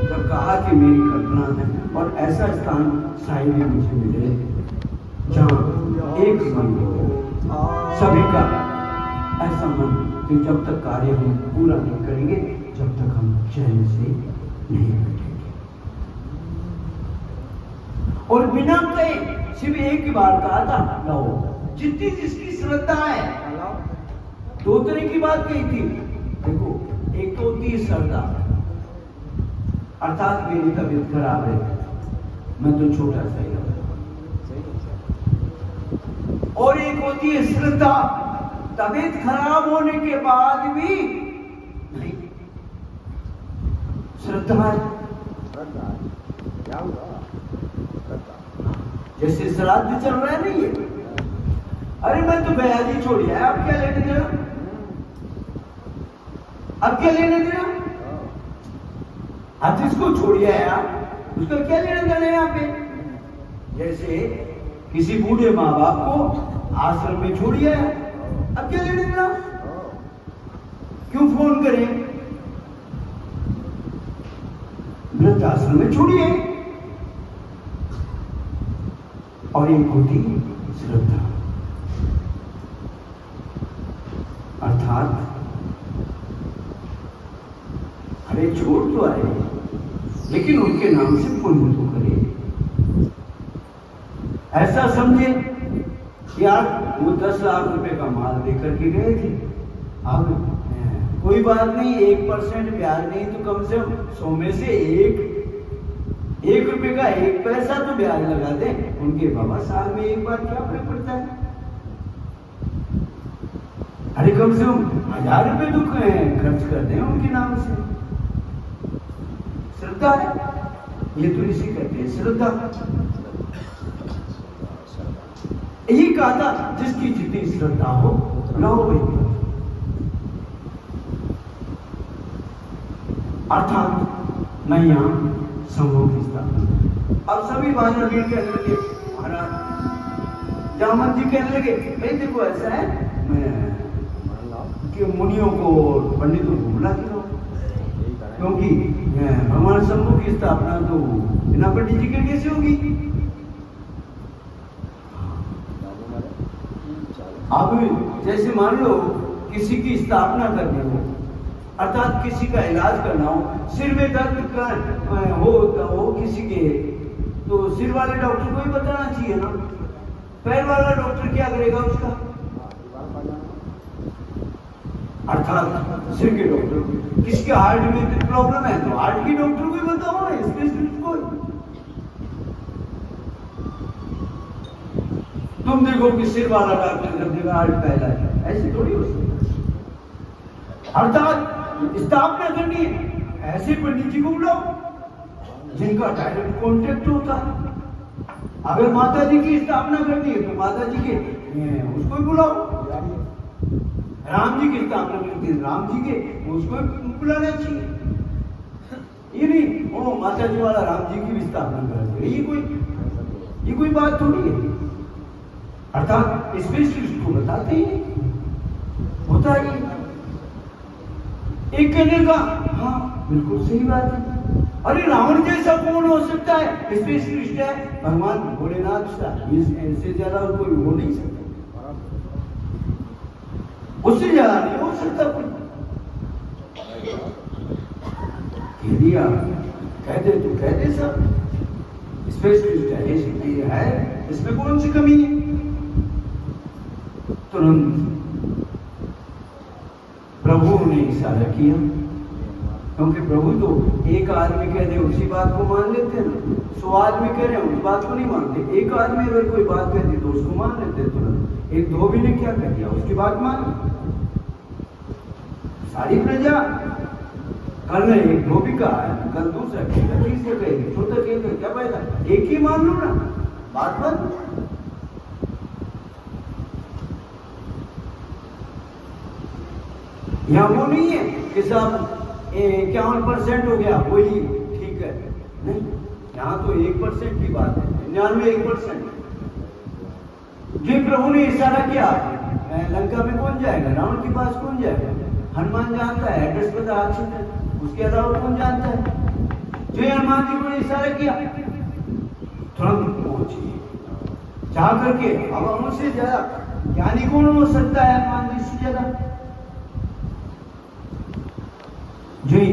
जब कहा कि मेरी कल्पना है और ऐसा स्थान साई में मुझे मिले जहाँ एक मन सभी का ऐसा मन कि जब तक कार्य हम पूरा नहीं करेंगे जब तक हम चैन से नहीं बैठेंगे। और बिना कहे सिर्फ एक ही बार कहा था, लो जितनी जिसकी श्रद्धा है। दो तरह की बात कही थी, देखो एक तो होती है श्रद्धा, अर्थात मेरी तबीयत खराब है, मैं तो छोटा सा ही हूं, और एक होती है श्रद्धा, तबीयत खराब होने के बाद भी नहीं, श्रद्धा है।
क्या हुआ?
जैसे श्राद्ध चल रहा है नहीं है, अरे मैं तो गया जी छोड़ आया, अब क्या लेने देना, अब क्या लेने देना, आप जिसको छोड़ आया उसका क्या लेना देना यहाँ पे। जैसे किसी बूढ़े माँ बाप को आश्रम में छोड़ आया, अब क्या लेने देना, क्यों फोन करें, वृद्धाश्रम में छोड़िए। और एक होती श्रद्धा, अर्थात अरे छोड़ तो आए लेकिन उनके नाम से पुण्य तो करे। ऐसा समझे कि यार वो 10 लाख रुपए का माल लेकर के गए थे, अब कोई बात नहीं 1% ब्याज नहीं तो कम से कम 100 में से एक रुपए का 1 पैसा तो ब्याज लगा दे। उनके बाबा साल में एक बार क्या फर्क पड़ता है, अरे कम से कम 1000 रुपए तो खर्च कर दें उनके नाम से। श्रद्धा है, ये तो इसी कहते हैं श्रद्धा। यही कहा था जिसकी जितनी श्रद्धा हो लाओ भाई, अर्थात मैं यहाँ संभोग की स्थापना। अब सभी बानर वीर कहने लगे, महाराज जामन जी कहने लगे भाई देखो ऐसा है कि मुनियों को पंडितों को बुला के लो, क्योंकि भगवान शंभू की स्थापना तो बिना पंडित जी के कैसे होगी। अब जैसे मान लो किसी की स्थापना करनी हो, अर्थात किसी का इलाज करना हो, सिर में दर्द का हो किसी के, तो सिर वाले डॉक्टर को ही बताना चाहिए ना, पैर वाला डॉक्टर क्या करेगा उसका, अर्थात सिर के डॉक्टर। किसी के हार्ट में प्रॉब्लम है तो हार्ट के डॉक्टर को ही बताओ ना, स्पेशलिस्ट को। तुम देखो कि सिर वाला डॉक्टर कर देगा हार्ट का इलाज, ऐसे थोड़ी हो सकता। अर्थात स्थापना करनी है ऐसे पंडित जी को बुलाओ जिनका डायरेक्ट कॉन्टेक्ट होता है। अगर माता जी की स्थापना करनी है तो माता जी के उसको ही बुलाओ, राम जी की स्थापना करती है राम जी के उसको बुलाना चाहिए। ये नहीं ओ माता जी वाला राम जी की भी स्थापना करेंगे, ये कोई बात थोड़ी है। अर्थात स्पेशलिस्ट को बताते ही होता है। एक कहने का हाँ बिल्कुल सही बात है, अरे रावण जैसा कौन हो सकता है, स्पेशलिस्ट है भगवान भोलेनाथ का, इससे ज्यादा कोई हो नहीं सकता, उससे ज्यादा नहीं हो सकता कोई। कह दिया कह दे तो कह दे सब, स्पेशलिस्ट है इसमें कौन सी कमी है। तुरंत प्रभु ने इशारा किया, क्योंकि प्रभु तो एक आदमी कह दे उसी बात को मान लेते हैं ना, 100 आदमी कह रहे हैं उस बात को नहीं मानते। एक आदमी अगर कोई बात कह दी तो उसको मान लेते तुरंत। एक धोबी ने क्या कर दिया, उसकी बात मान सारी प्रजा। कल एक धोबी का है, कल दूसरा कहेगा, तीसरा कहेगा, चौथा कहेगा, क्या फायदा, एक ही मान लो ना, बात बंद। यहाँ वो नहीं है कि साहब 51% हो गया वही ठीक है, नहीं, यहाँ तो 1% की बात है, 99%। जो प्रभु ने इशारा किया, लंका में कौन जाएगा, रावण के पास कौन जाएगा, हनुमान जानता है, एड्रेस पता आक्षित है, उसके अलावा कौन जानता है। जो हनुमान जी को इशारा किया तुरंत पहुंची जा करके। अब उनसे ज्यादा ज्ञानी कौन हो सकता है हनुमान जी से ज्यादा। जो ही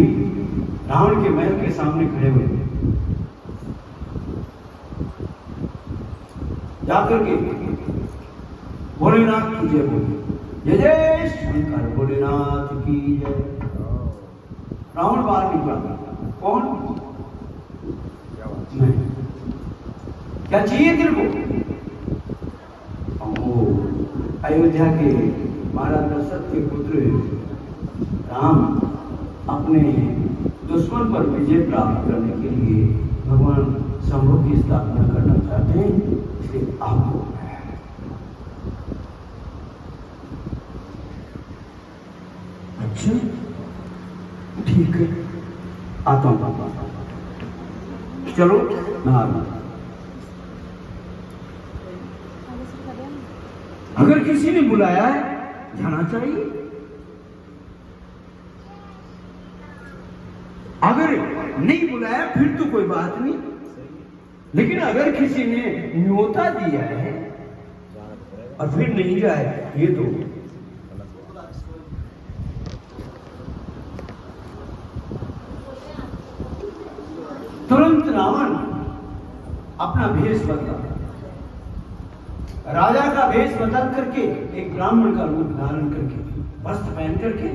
रावण के महल के सामने खड़े हुए जाकर के भोलेनाथ की जय बोले, जय जय शंकर भोलेनाथ की जय। रावण बाहर निकला, कौन नहीं, क्या चाहिए तेरे को। अयोध्या के महाराज दशरथ के पुत्र राम अपने दुश्मन पर विजय प्राप्त करने के लिए भगवान शंभु की स्थापना करना चाहते हैं, इसलिए आपको अच्छा ठीक है, आता हूँ। चलो ना, अगर किसी ने बुलाया है जाना चाहिए, अगर नहीं बुलाया फिर तो कोई बात नहीं, लेकिन अगर किसी ने न्योता दिया है और फिर नहीं जाए, ये तो तुरंत रावण अपना भेष बदला, राजा का भेष बदल करके एक ब्राह्मण का रूप धारण करके वस्त्र पहन करके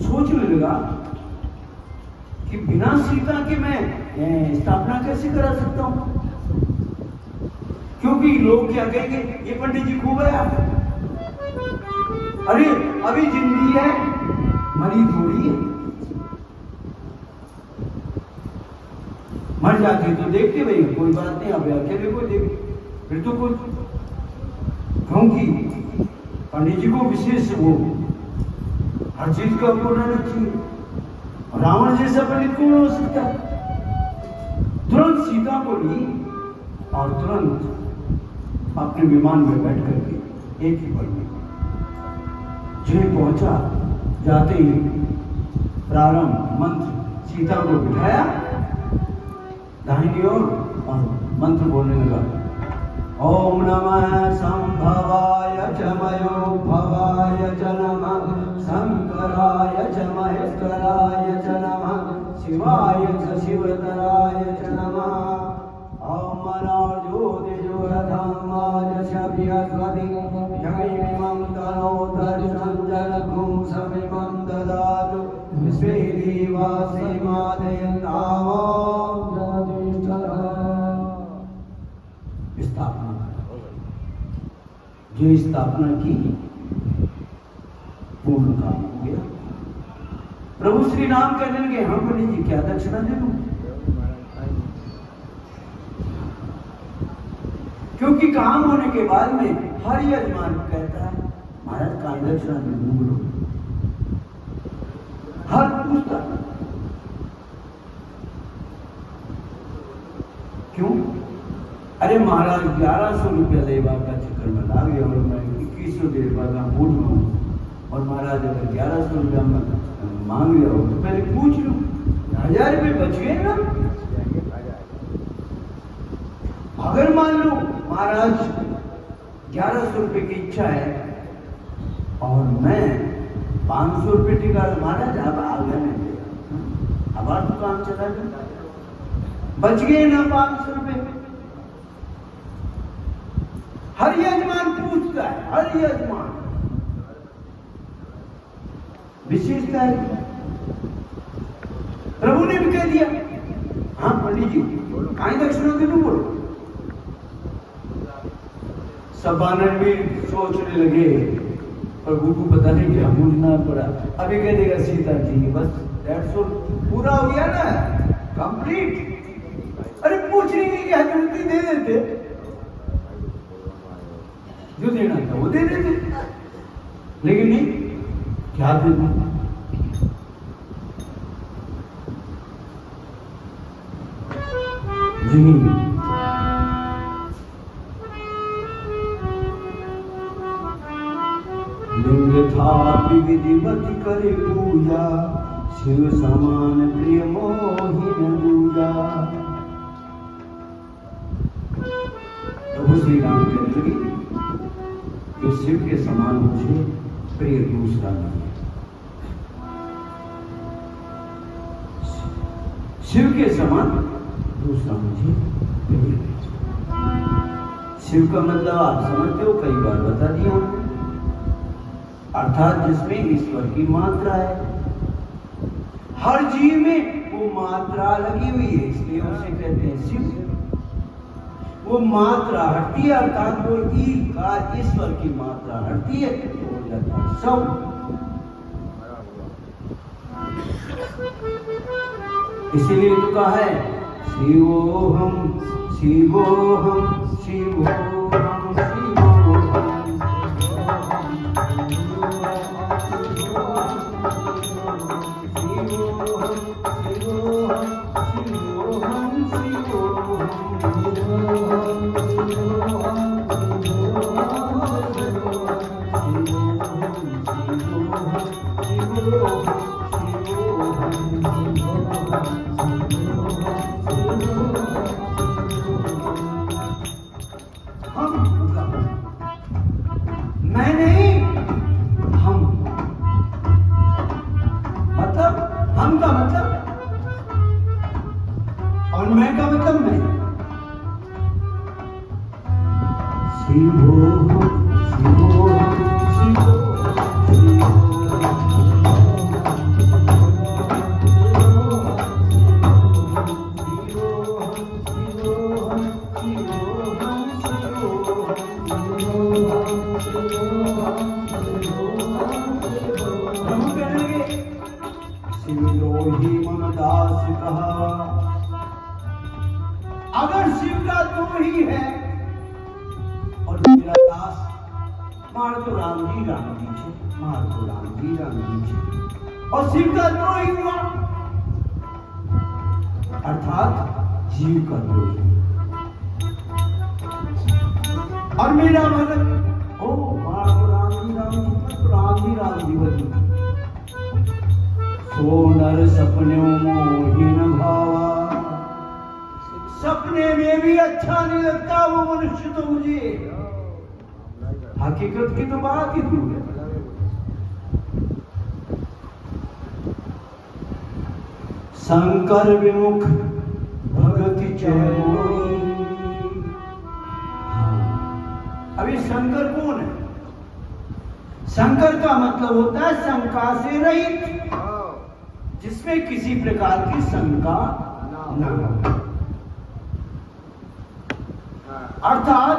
सोचने लगा कि बिना सीता के मैं स्थापना कैसे करा सकता हूं, क्योंकि लोग क्या कहेंगे, ये पंडित जी खूब है, अरे अभी जिंदगी है, मरी थोड़ी है, मर जाती तो देखते भाई कोई बात नहीं, अब अकेले को देख फिर तो कुछ, क्योंकि पंडित जी को विशेष वो हर चीज का वो रहना चाहिए, रावण जैसा पंडित कौन हो सकता। तुरंत सीता को ली और तुरंत अपने विमान में बैठ करके एक ही पल में जो पहुंचा, जाते ही प्रारंभ मंत्र सीता को बिठाया दाहिनी ओर और मंत्र बोलने लगा, ओम नमः संभवाय च मयो भवाय च नमः शंकराय च महेश्वराय च नमः शिवाय च शिवतराय च नमः ओम मनोर्ज्योतिर्ज्योतिर्धम्माय च बृहस्पति जगैमिमं तनोतर्षं जलघुं समिमं ददातु विश्वेदेवासि मादयन्तावो स्थापना, जो स्थापना की पूर्ण काम हो गया। प्रभु श्री राम कहने लगे, हाँ पंडित जी क्या दक्षिणा दे दूं, क्योंकि काम होने के बाद में हर यजमान कहता है महाराज का दक्षिणा दे दूं, बोलो हर पूछता क्यों, अरे महाराज 1100 रुपया लेवा का चक्कर में ला गया और मैं 2100 देवा का पूछ लूँ, और महाराज अगर 1100 रुपया मांग लिया हो तो पहले पूछ लूँ, 1000 रुपये बच गए ना। अगर मान लो महाराज 1100 रुपये की इच्छा है और मैं 500 रुपये टिका, महाराज अब आ गया नहीं, अब आप तो काम चला गया, बच गए ना 500 रुपये। हर यजमान पूछता है, हर यजमान विशेषता है। प्रभु ने भी कह दिया, हाँ पंडित जी कहीं दक्षिणा दे दूं, बोलो। सब वानर भी सोचने लगे, प्रभु को पता नहीं क्या पूछना पड़ा, अभी कह देगा सीता जी बस 150 पूरा हो गया ना, कंप्लीट। अरे पूछने की क्या जरूरत, दे देते, जो देना था वो दे देते, लेकिन नहीं, क्या दे दूं, लिंग था विधिवत करे पूजा, शिव समान प्रिय मोहिन दूजा। प्रभु श्री राम कहने लगे, तो शिव के समान मुझे प्रिय दूसरा नहीं, शिव के समान दूसरा मुझे प्रिय। शिव का मतलब आप समझते हो, कई बार बता दिया हमने, अर्थात जिसमें ईश्वर की मात्रा है, हर जीव में वो मात्रा लगी हुई है, इसलिए उसे कहते हैं शिव। वो मात्रा हटती है, अर्थात वो ईश्वर की मात्रा हटती है तो हो जाता है सब। इसीलिए तो कहा है शिवोहम शिवोहम शिवोहम मैं नहीं, हम मतलब हम का मतलब और मैं का मतलब मैं। शिवो शिवो शिवो शिवद्रोही मम दास कहा। अगर शिव का द्रोही है और मेरा दास, मार तो राम जी छे, मार तो राम जी छे, और शिव का द्रोही हुआ अर्थात जीव का द्रोही, और मेरा भगत ओ मार तो राम जी बनी। सो नर सपने मोहिन भावा, सपने में भी अच्छा नहीं लगता वो मनुष्य तो मुझे, हकीकत की तो बात ही दूर है। शंकर विमुख भगति चैनोई। अभी शंकर कौन है? शंकर का मतलब होता है शंका से रहित, जिसमें किसी प्रकार की शंका न हो, अर्थात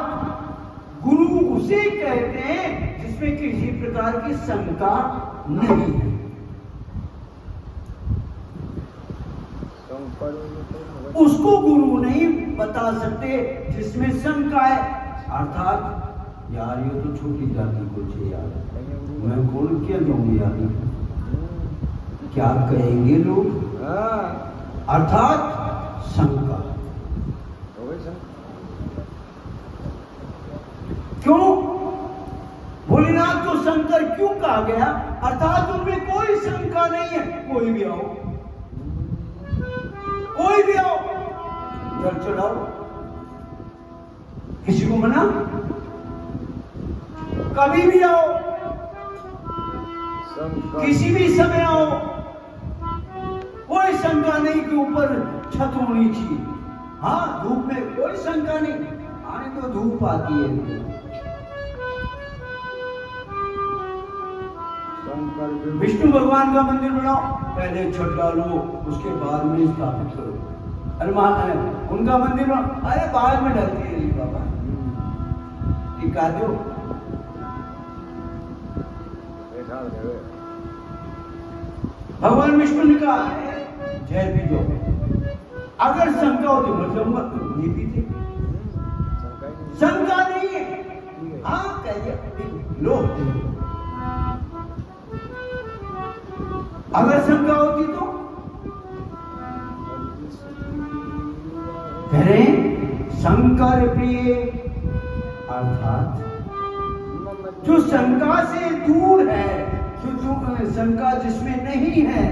गुरु उसे कहते हैं जिसमें किसी प्रकार की शंका नहीं है। उसको गुरु नहीं बता सकते जिसमें शंका है, अर्थात यार ये तो छोटी जाति कुछ है यार, मैं कौन क्या जाऊंगी यार, क्या कहेंगे लोग, अर्थात शंका। क्यों भोलेनाथ को शंकर क्यों कहा गया? अर्थात उनमें कोई शंका नहीं है। कोई भी आओ, कोई भी आओ, जल चढ़ाओ, किसी को मना, कभी भी आओ, किसी भी समय आओ, कोई शंका नहीं कि ऊपर छत होनी चाहिए। हाँ, धूप में कोई शंका नहीं, आने तो धूप आती है। विष्णु भगवान का मंदिर बनाओ, पहले छत डालो, उसके बाद में स्थापित करो। हनुमान है उनका मंदिर बनाओ, अरे बाद में डरती है बाबा, टिका दो। भगवान विष्णु ने कहा जय पी दो, अगर शंका होती मतलब नहीं पीते, शंका नहीं है। हाँ कहिए लो, अगर शंका होती तो करें शंकर प्रिय, अर्थात जो शंका से दूर है, जो शंका जिसमें नहीं है,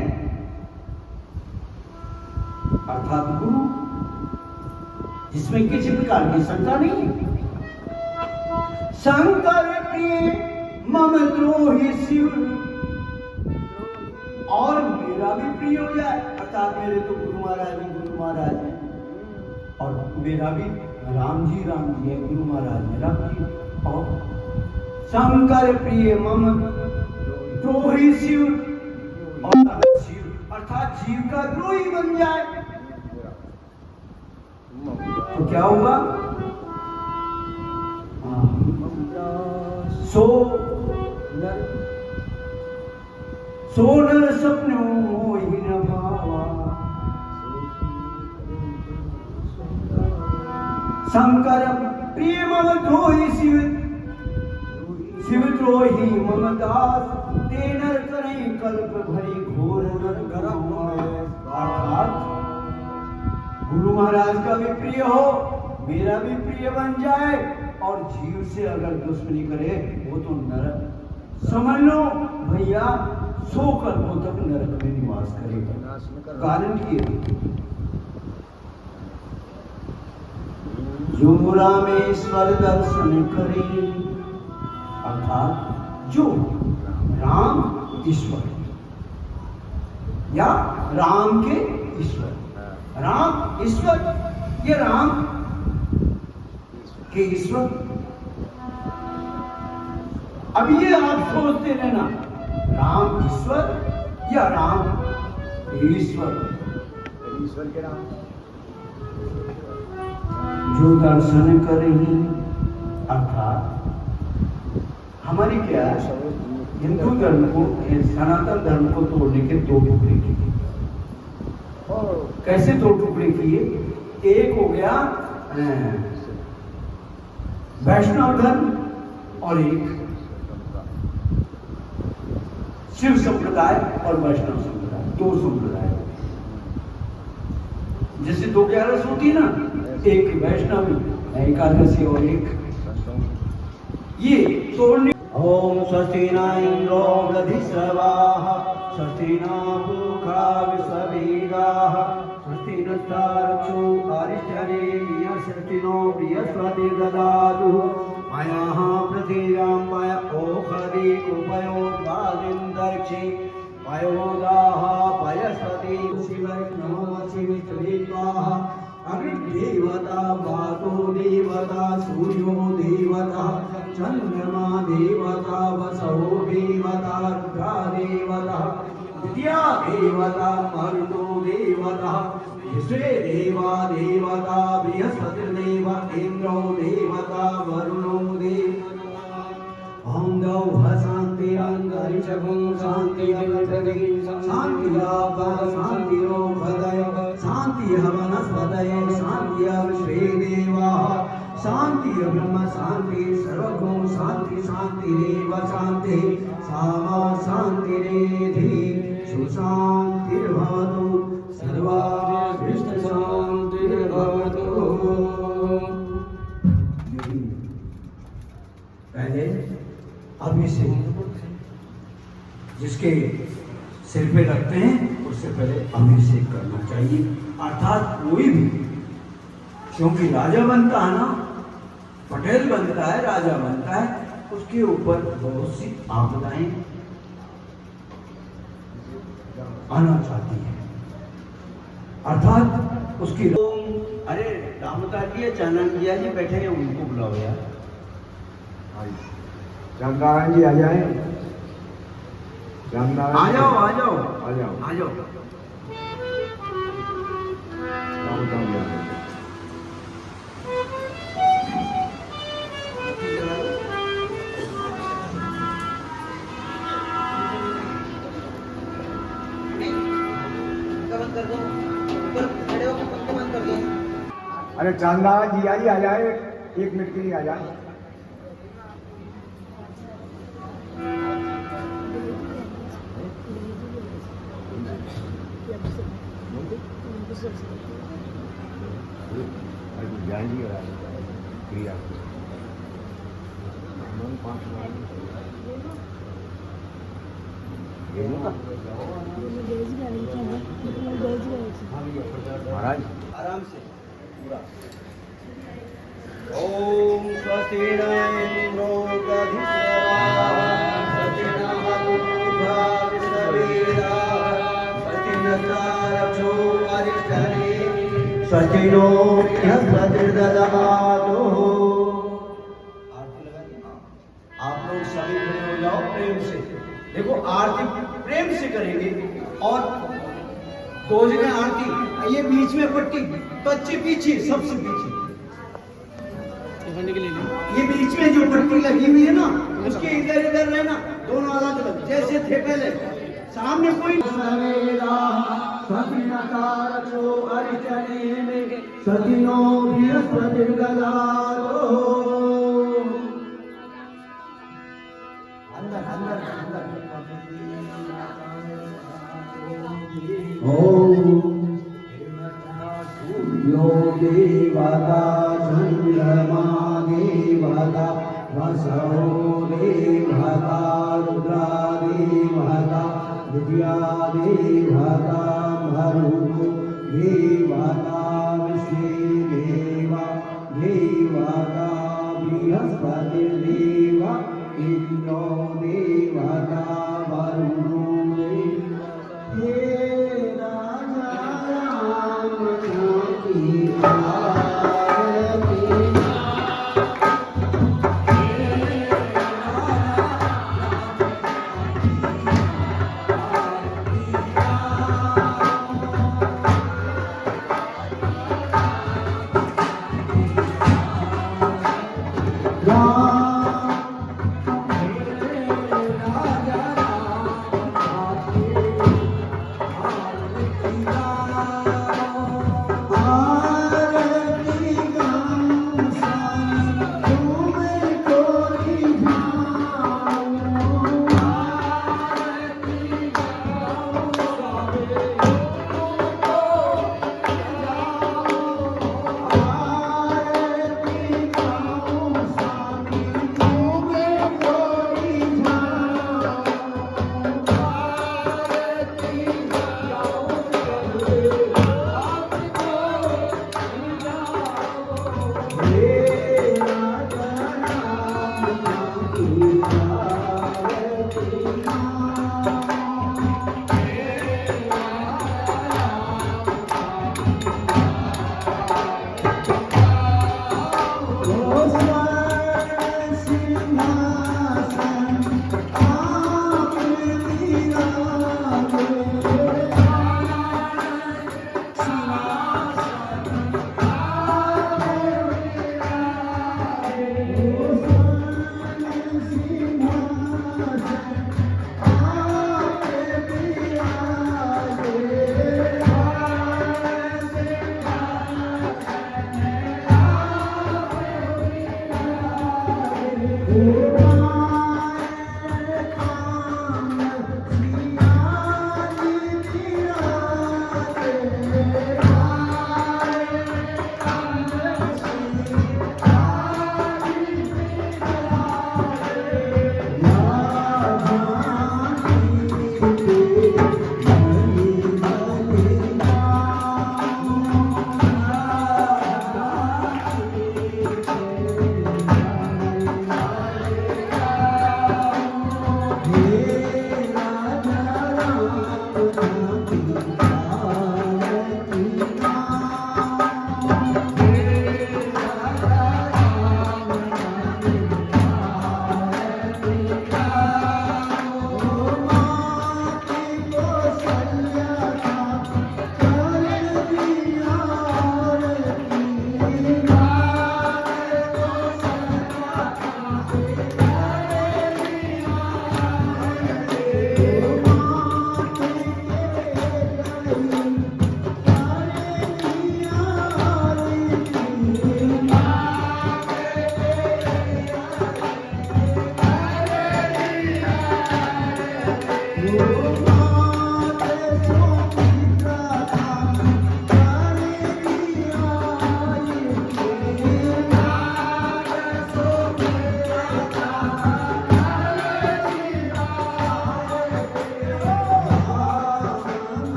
अर्थात गुरु जिसमें किसी प्रकार की शंका नहीं है। शंकर प्रिय मम द्रोही शिव, और मेरा भी प्रिय हो जाए, अर्थात मेरे तो गुरु महाराज है, और मेरा भी राम जी है, गुरु महाराज मेरा प्रिय, और शंकर प्रिय मम द्रोही शिव, और शिव अर्थात जीव का द्रोही बन जाए तो क्या होगा? सोनर सपनों मोहिन भावा, शंकर प्रिय मम द्रोही शिव द्रोही मम दास ते नर करई कल्प भरी घोर नरक अर्थात गुरु महाराज का भी प्रिय हो, मेरा भी प्रिय बन जाए और जीव से अगर दुश्मनी करे वो तो नरक समझ लो भैया, 100 कल्पों तक नरक में निवास करेगा। कारण ये जो रामेश्वर दर्शन करे, अर्थात जो राम ईश्वर या राम के ईश्वर, राम ईश्वर, ये राम के ईश्वर। अब ये आप सोचते रहना राम ईश्वर या राम ईश्वर।
ईश्वर के नाम
जो दर्शन करें, अर्थात हमारी क्या है, हिंदू धर्म को, सनातन धर्म को तोड़ने के 2 टुकड़े किए। कैसे 2 टुकड़े किए? एक हो गया वैष्णव धर्म और एक शिव संप्रदाय और वैष्णव संप्रदाय, 2 संप्रदाय। जैसे 2 ग्यारस होती ना, एक वैष्णव एकादशी और एक ये तोड़ने। ओम स्वस्ति न इंद्रो वृधिश्रवाः स्वस्ति न पूषा विश्ववेदाः स्वस्ति नस्तारक्षो अरिष्टनेमिः स्वस्ति नो बृहस्पतिर्दधातु मयाः पृथिव्यां मय ओषधि उपयोगादिन्दर्क्षे पयोदाः पयस्पति शिवैष्णवमसिमित्रदेवाः अग्निदेवता वातो देवता सूर्यो देवता चंद्रमा देवता वसो देवता रुद्रा देवता विद्या देवता मरुतो देवता विश्वे देवा देवता बृहस्पतिर्देव इंद्रो देवता वरुणो देवता। ओम दौः शांति अंतरिक्षं शांति शांतिराप शांतिरो भदय शांति वनस्पतय शांति विश्वे देवाः शांति ब्रह्म शांति सर्वभूम शांति शांतिरेव शांति सामा शांतिरेधि सुशांतिर्भवतु सर्वाभीष्ट शांतिर्भवतु। पहले अभिषेक जिसके सिर पे रखते हैं उससे पहले अभिषेक करना चाहिए, अर्थात कोई भी, क्योंकि राजा बनता है ना, पटेल बनता है, राजा बनता है, उसके ऊपर बहुत सी आपदाएं आना चाहती है, अर्थात उसकी। अरे रामदास जी, चाणक्य जी बैठे हैं, उनको बुलाओ यार।
रामनारायण जी आ जाए। रामनारायण
आ जाओ आ जाओ
आ जाओ
आ जाओ।
अरे चांदनारायण जी आइए, आ जाए, 1 मिनट के लिए आ जाए। महाराज
आराम से पूरा। ओम स्वस्ति न इंद्रो वृधिश्रवाः स्वस्ति नः पूषा विश्ववेदाः स्वस्ति नस्तारक्षो अरिष्टनेमिः स्वस्ति नो बृहस्पतिर्दधातु। आरती लगा दी। आप लोग सभी खड़े हो जाओ प्रेम से। देखो आरती प्रेम से करेंगे और खोजने आरती, ये बीच में पट्टी, बच्चे पीछे, सबसे पीछे, ये बीच में जो पट्टी लगी हुई है ना, उसके इधर इधर रहना, दोनों अलग अलग जैसे थे पहले। सामने कोई
सतिनो बृहस्पतिर्गदारो
अंदर अंदर अंदर
ओम यो देवता चंद्रमा देवता वसो देवता रुद्रा देवता विद्या देवता मरुतो देवता विष्णु देवा देवता बृहस्पति देवा इंद्रो देवता वरुणो हे राजा राम की आरती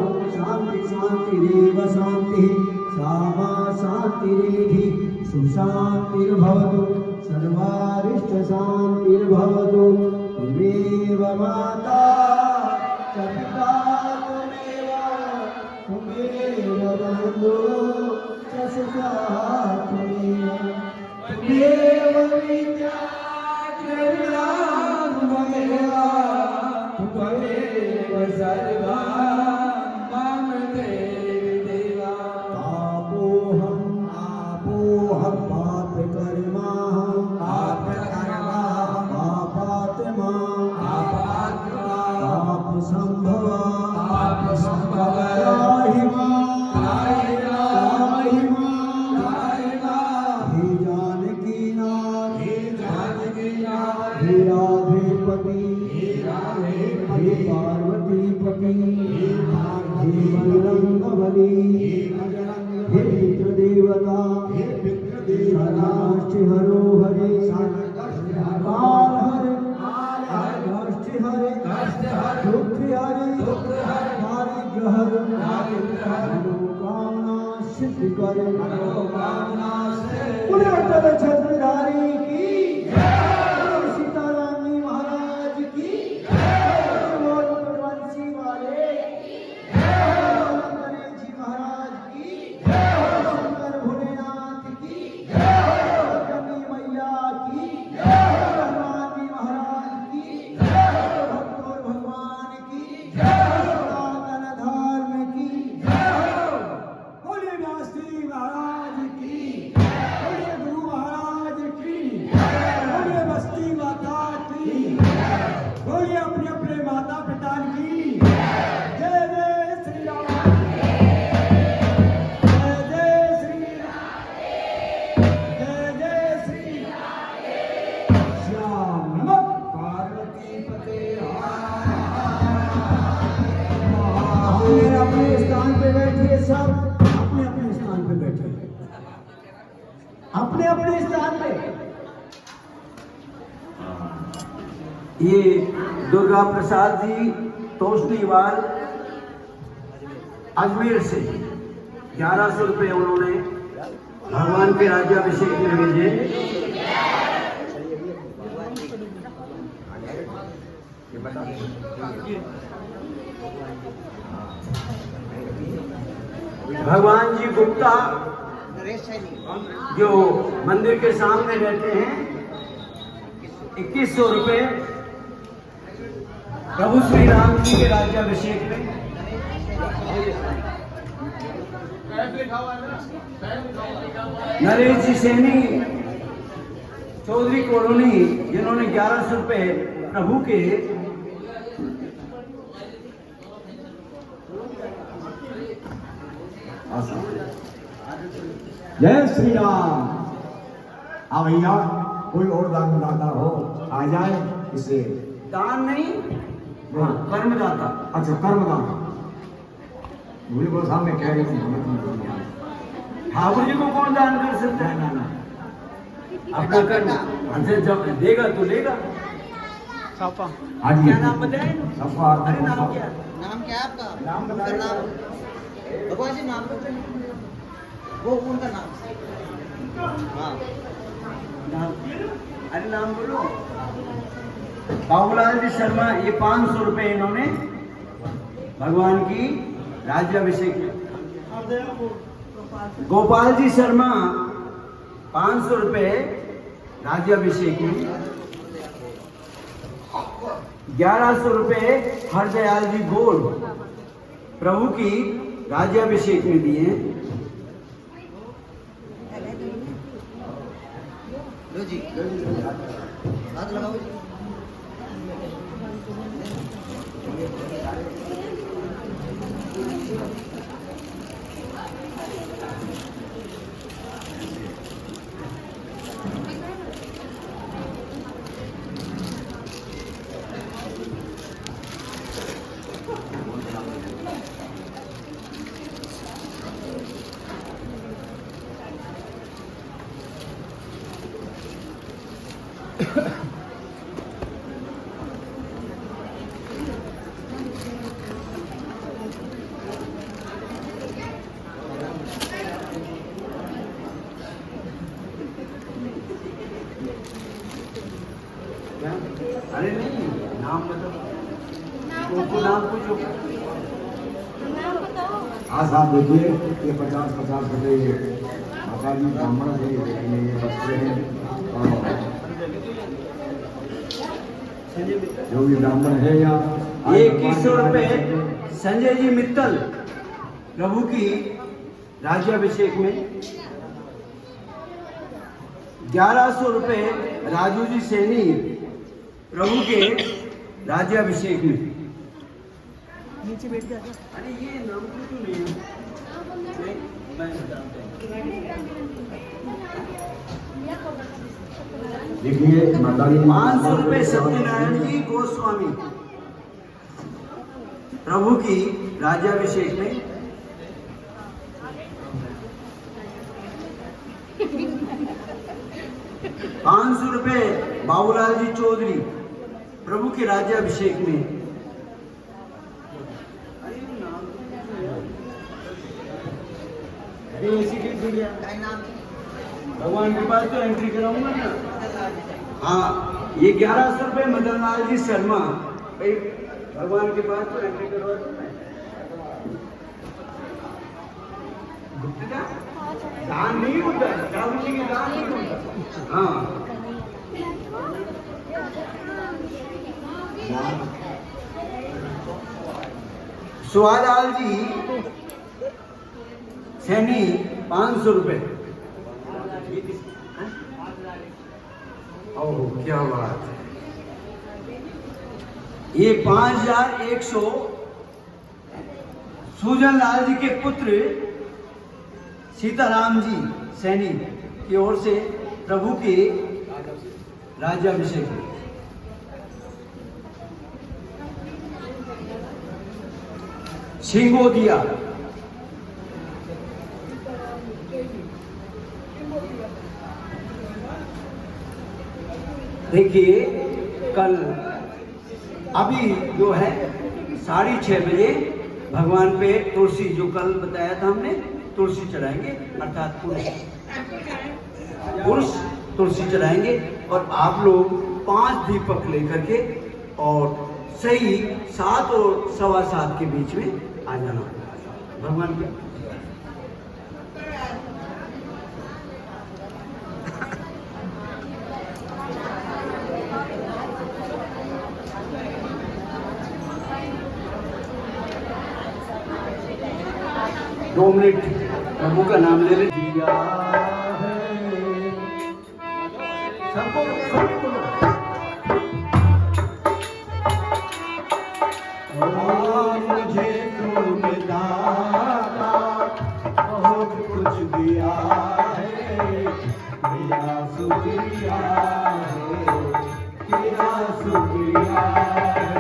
ओम शांति शांतिरेव शांतिः सामा शांतिरेधि सुशांतिर्भवतु सर्वारिष्ट शांतिर्भवतु त्वमेव माता च पिता त्वमेव बन्धु च सुता त्वमेव विद्या त्वमेव सर्वा मम देवा आपोहम पापकर्माहम पापात्मा पापसंभव त्राहि मां हे जानकी नाथ हे राधेपति हे पार्वती पति हे बजरंगबली हे पितृदेवता सदाशिव हरो हरे काल हरे कष्ट हरे दुख हरे दारिद्र्य हरे मनोकामना सिद्ध करे पुण्यवंत छत्रधारी की सीताराम जी महाराज की बोल बंसी वाले गणेश जी महाराज की शंकर भोलेनाथ की गंगी मैया की हनुमान जी महाराज की भक्त और भगवान की सनातन धर्म की बोले व्यासी महाराज की बोले गुरु महाराज की बोले बस्ती माता की बोले अपने अपने माता पिता की जय जय श्री राम जय जय श्री राम जय जय श्री श्याम नमः पार्वती पते अपने अपने स्थान पे बैठिए सब अपने अपने स्थान पे बैठे अपने अपने स्थान पे
ये दुर्गा प्रसाद जी तोषनीवाल अजमेर से 1100 रुपये उन्होंने भगवान के राज्याभिषेक में भेजे। भगवान जी गुप्ता जो मंदिर के सामने रहते हैं 2100 रुपये प्रभु श्री राम जी के राज्याभिषेक में। नरेश जी सैनी चौधरी कॉलोनी जिन्होंने 1100 रुपये प्रभु के
जय श्री राम। हाँ भैया कोई और दाता हो आ जाए इसे
दान नहीं कर्मदाता।
अच्छा कर्मदाता भूल को सामने कह रहे थे
ठाकुर जी को कौन दान कर सकता है? ना अपना कर्म हमसे जब देगा तो लेगा।
हाँ जी
क्या नाम बताए?
सफा
अरे नाम क्या?
नाम क्या है आपका?
नाम बताइए।
नाम भगवान जी नाम बताइए। वो उनका नाम। हाँ
नाम अरे नाम बोलो। बाबूलाल जी शर्मा ये 500 रुपये इन्होंने भगवान की राज्याभिषेक में। गोपाल जी शर्मा 500 रुपये राज्याभिषेक में। 1100 रुपये हरदयाल जी गोल प्रभु की राज्याभिषेक में दिए।
लो जी हाथ लगाओ जी।
अरे नहीं, नाम बताओ, उनको नाम पूछो।
आज आप देखिए ये 50-50 रुपये माता जी ब्राह्मण है, देखिए ये बच्चे हैं और जो भी ब्राह्मण है यहाँ
ये 2100 रुपये संजय जी मित्तल प्रभु की राज्याभिषेक में, 1100 रुपये राजू जी सैनी प्रभु के राज्याभिषेक में।
नीचे बैठ जा।
अरे ये नाम क्यों नहीं है? मैं बताता हूँ।
देखिए माता जी
500 रुपये सत्यनारायण जी गोस्वामी प्रभु की राज्याभिषेक में, 500 रुपये बाबूलाल जी चौधरी प्रभु के राज्याभिषेक में। अरे ऐसी क्यों दुनिया?
काय नाम?
भगवान के पास तो एंट्री कराऊंगा ना। हाँ, ये 1100 रुपये मदन लाल जी शर्मा, भाई भगवान के पास तो एंट्री करवा दो ना। दान नहीं होता है, ठाकुर जी के दान नहीं होता। हाँ, सुहालाल जी सैनी 500 रुपये। ओह क्या बात है। ये 5100 सूजन लाल जी के पुत्र सीताराम जी सैनी की ओर से प्रभु के राज्याभिषेक में। सिंगोदिया देखिए कल अभी जो है 6:30 बजे भगवान पे तुलसी, जो कल बताया था हमने, तुलसी चढ़ाएंगे, अर्थात पुरुष तुलसी चढ़ाएंगे। और आप लोग 5 दीपक लेकर के और सही 7 और 7:15 के बीच में आ जाना भगवान के। दो मिनट प्रभु का नाम ले लिया है। सबको
मुझे तुमने दाता बहुत कुछ दिया है, तेरा शुक्रिया है, तेरा शुक्रिया है।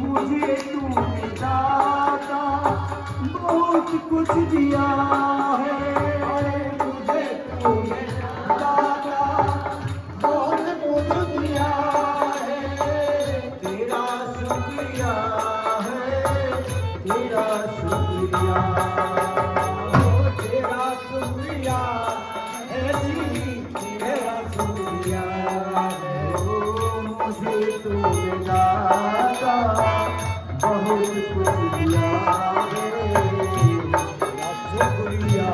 मुझे तूने दाता बहुत कुछ दिया है,
मुझे तूने दाता बहुत कुछ दिया है,
तेरा शुक्रिया है, तेरा शुक्रिया।
तेरा शुक्रिया है जी, तेरा शुक्रिया है।
मुझे तूने दाता बहुत कुछ दिया है,
शुक्रिया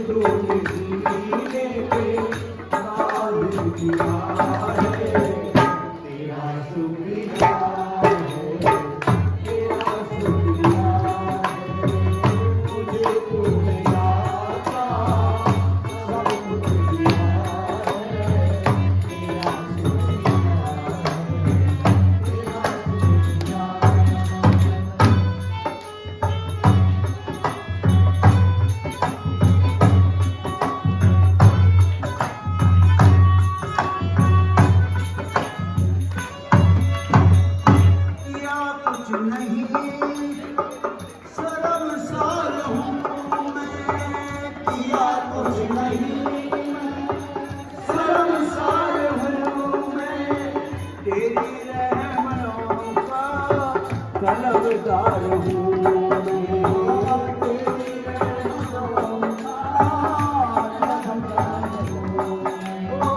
तूने सीने पे डाल दिया है। तेरा शुक्रिया है, तेरा शुक्रिया है, मुझे तूने आता सब कुछ दिया है। तेरा शुक्रिया किया कुछ नहीं, शर्मसार हूँ मैं। किया कुछ नहीं, शर्मसार हूँ मैं। तेरी रहमतों का तलबगार हूँ मैं। तेरी रहमतों का तलबगार हूँ। ओ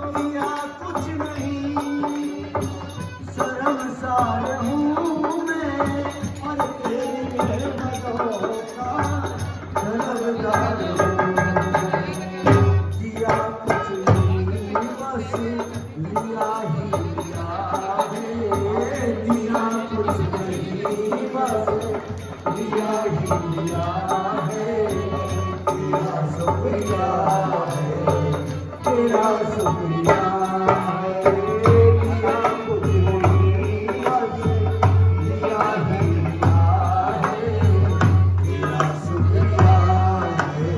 किया कुछ नहीं, शर्मसार हूँ मैं, और तेरी रहमतों का तलबगार हूँ। किया कुछ नहीं, बस लिया ही लिया है। दिया कुछ नहीं, बस लिया ही लिया है। तेरा शुक्रिया है, तेरा शुक्रिया है। दिया कुछ नहीं, बस लिया ही लिया है। तेरा शुक्रिया है,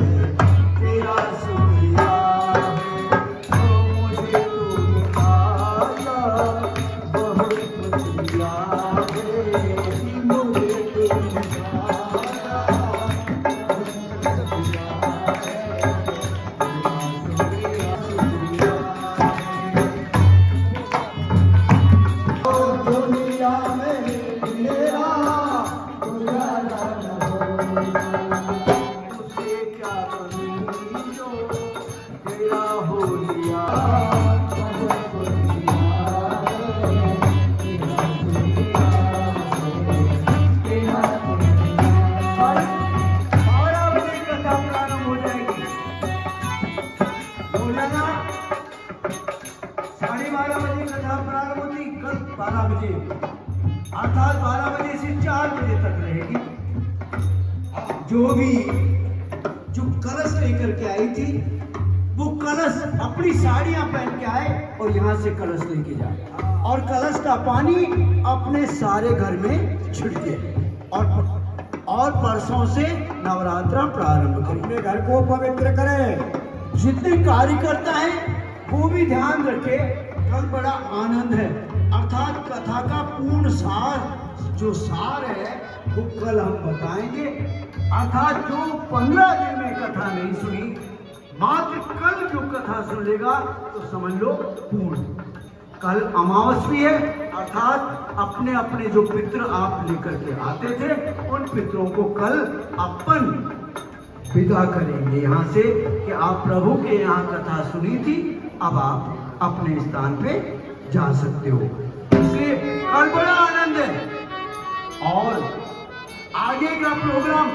तेरा शुक्रिया है। ओ मुझे तूने आता बहुत कुछ दिया है। मुझे तूने आता बहुत कुछ दिया है। तेरा शुक्रिया, शुक्रिया। ओ दुनिया में मेरा गुजारा न हो, तुझसे क्या करूं जो तेरा हो लिया। बहुत कुछ दिया है। तेरा शुक्रिया है, तेरा शुक्रिया। और अब ये कथा प्रारंभ हो जाएगी। रोजाना 12:30 बजे कथा प्रारंभ होती, कल 12 बजे, अर्थात 12 बजे से 4 बजे तक रहेगी। जो भी जो कलश लेकर के आई थी, वो कलश अपनी साड़ियां पहन के आए और यहाँ से कलश लेके जाए, और कलश का पानी अपने सारे घर में छिड़के, और परसों से नवरात्रा प्रारंभ करें। अपने घर को पवित्र करें। जितने कार्यकर्ता हैं वो भी ध्यान रखे। कल बड़ा आनंद है, अर्थात कथा का पूर्ण सार जो सार है वो कल हम बताएंगे। अर्थात जो 15 दिन में कथा नहीं सुनी, मात्र कल जो कथा सुन लेगा तो समझ लो पूर्ण। कल अमावस भी है, अर्थात अपने अपने जो पितृ आप लेकर के आते थे, उन पितरों को कल अपन विदा करेंगे यहाँ से कि आप प्रभु के यहाँ कथा सुनी थी, अब आप अपने स्थान पे जा सकते हो। इसलिए कल बड़ा आनंद है। और आगे का प्रोग्राम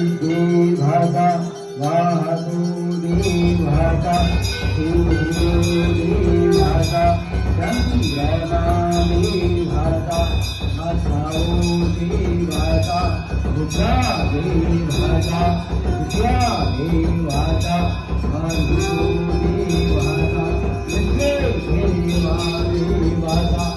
भाषा वाहतूरी भाषा सूर्योरी भाषा चंद्रमानी भाषा आशाओरी भाषा रुद्रादी भाषा विद्यादी भाषा माधुरी भाषा विद्यादी भाषा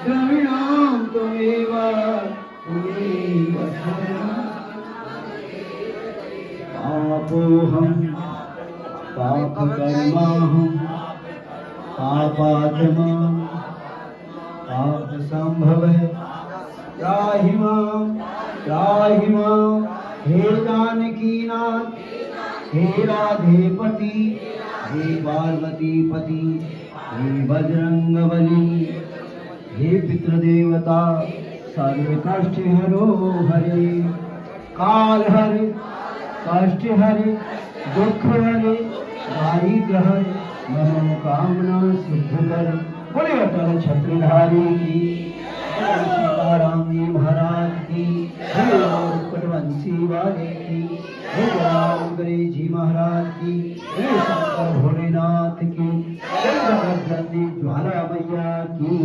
द्रविणां त्वमेव त्वमेव शरणं पापोऽहं पापकर्माहं पापात्मा पापसंभवः त्राहि मां हे जानकीनाथ हे राधेपति हे पार्वतीपति हे बजरंगबली हे पितृदेवता सर्व कष्ट हरो हरे काल हरे कष्ट हरे दुख हरे दारिद्र हरे मनोकामना सिद्ध कर बोले अटल छत्रधारी की सीताराम जी महाराज की कटवंशी वाले की राम गणेश जी महाराज की शंकर भोलेनाथ की जगत ज्वाला मैया की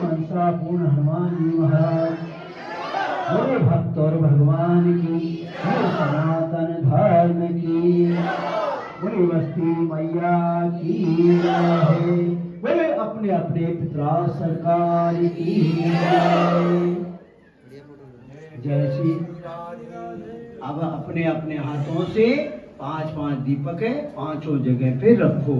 मनसा पूर्ण हनुमान जी महाराज बोले भक्त और भगवान की सनातन धर्म की बोले बस्ती मैया की जय बोले अपने अपने पितरा सरकार की जय श्री। अब अपने अपने हाथों से 5-5 दीपक है 5 जगह पे रखो।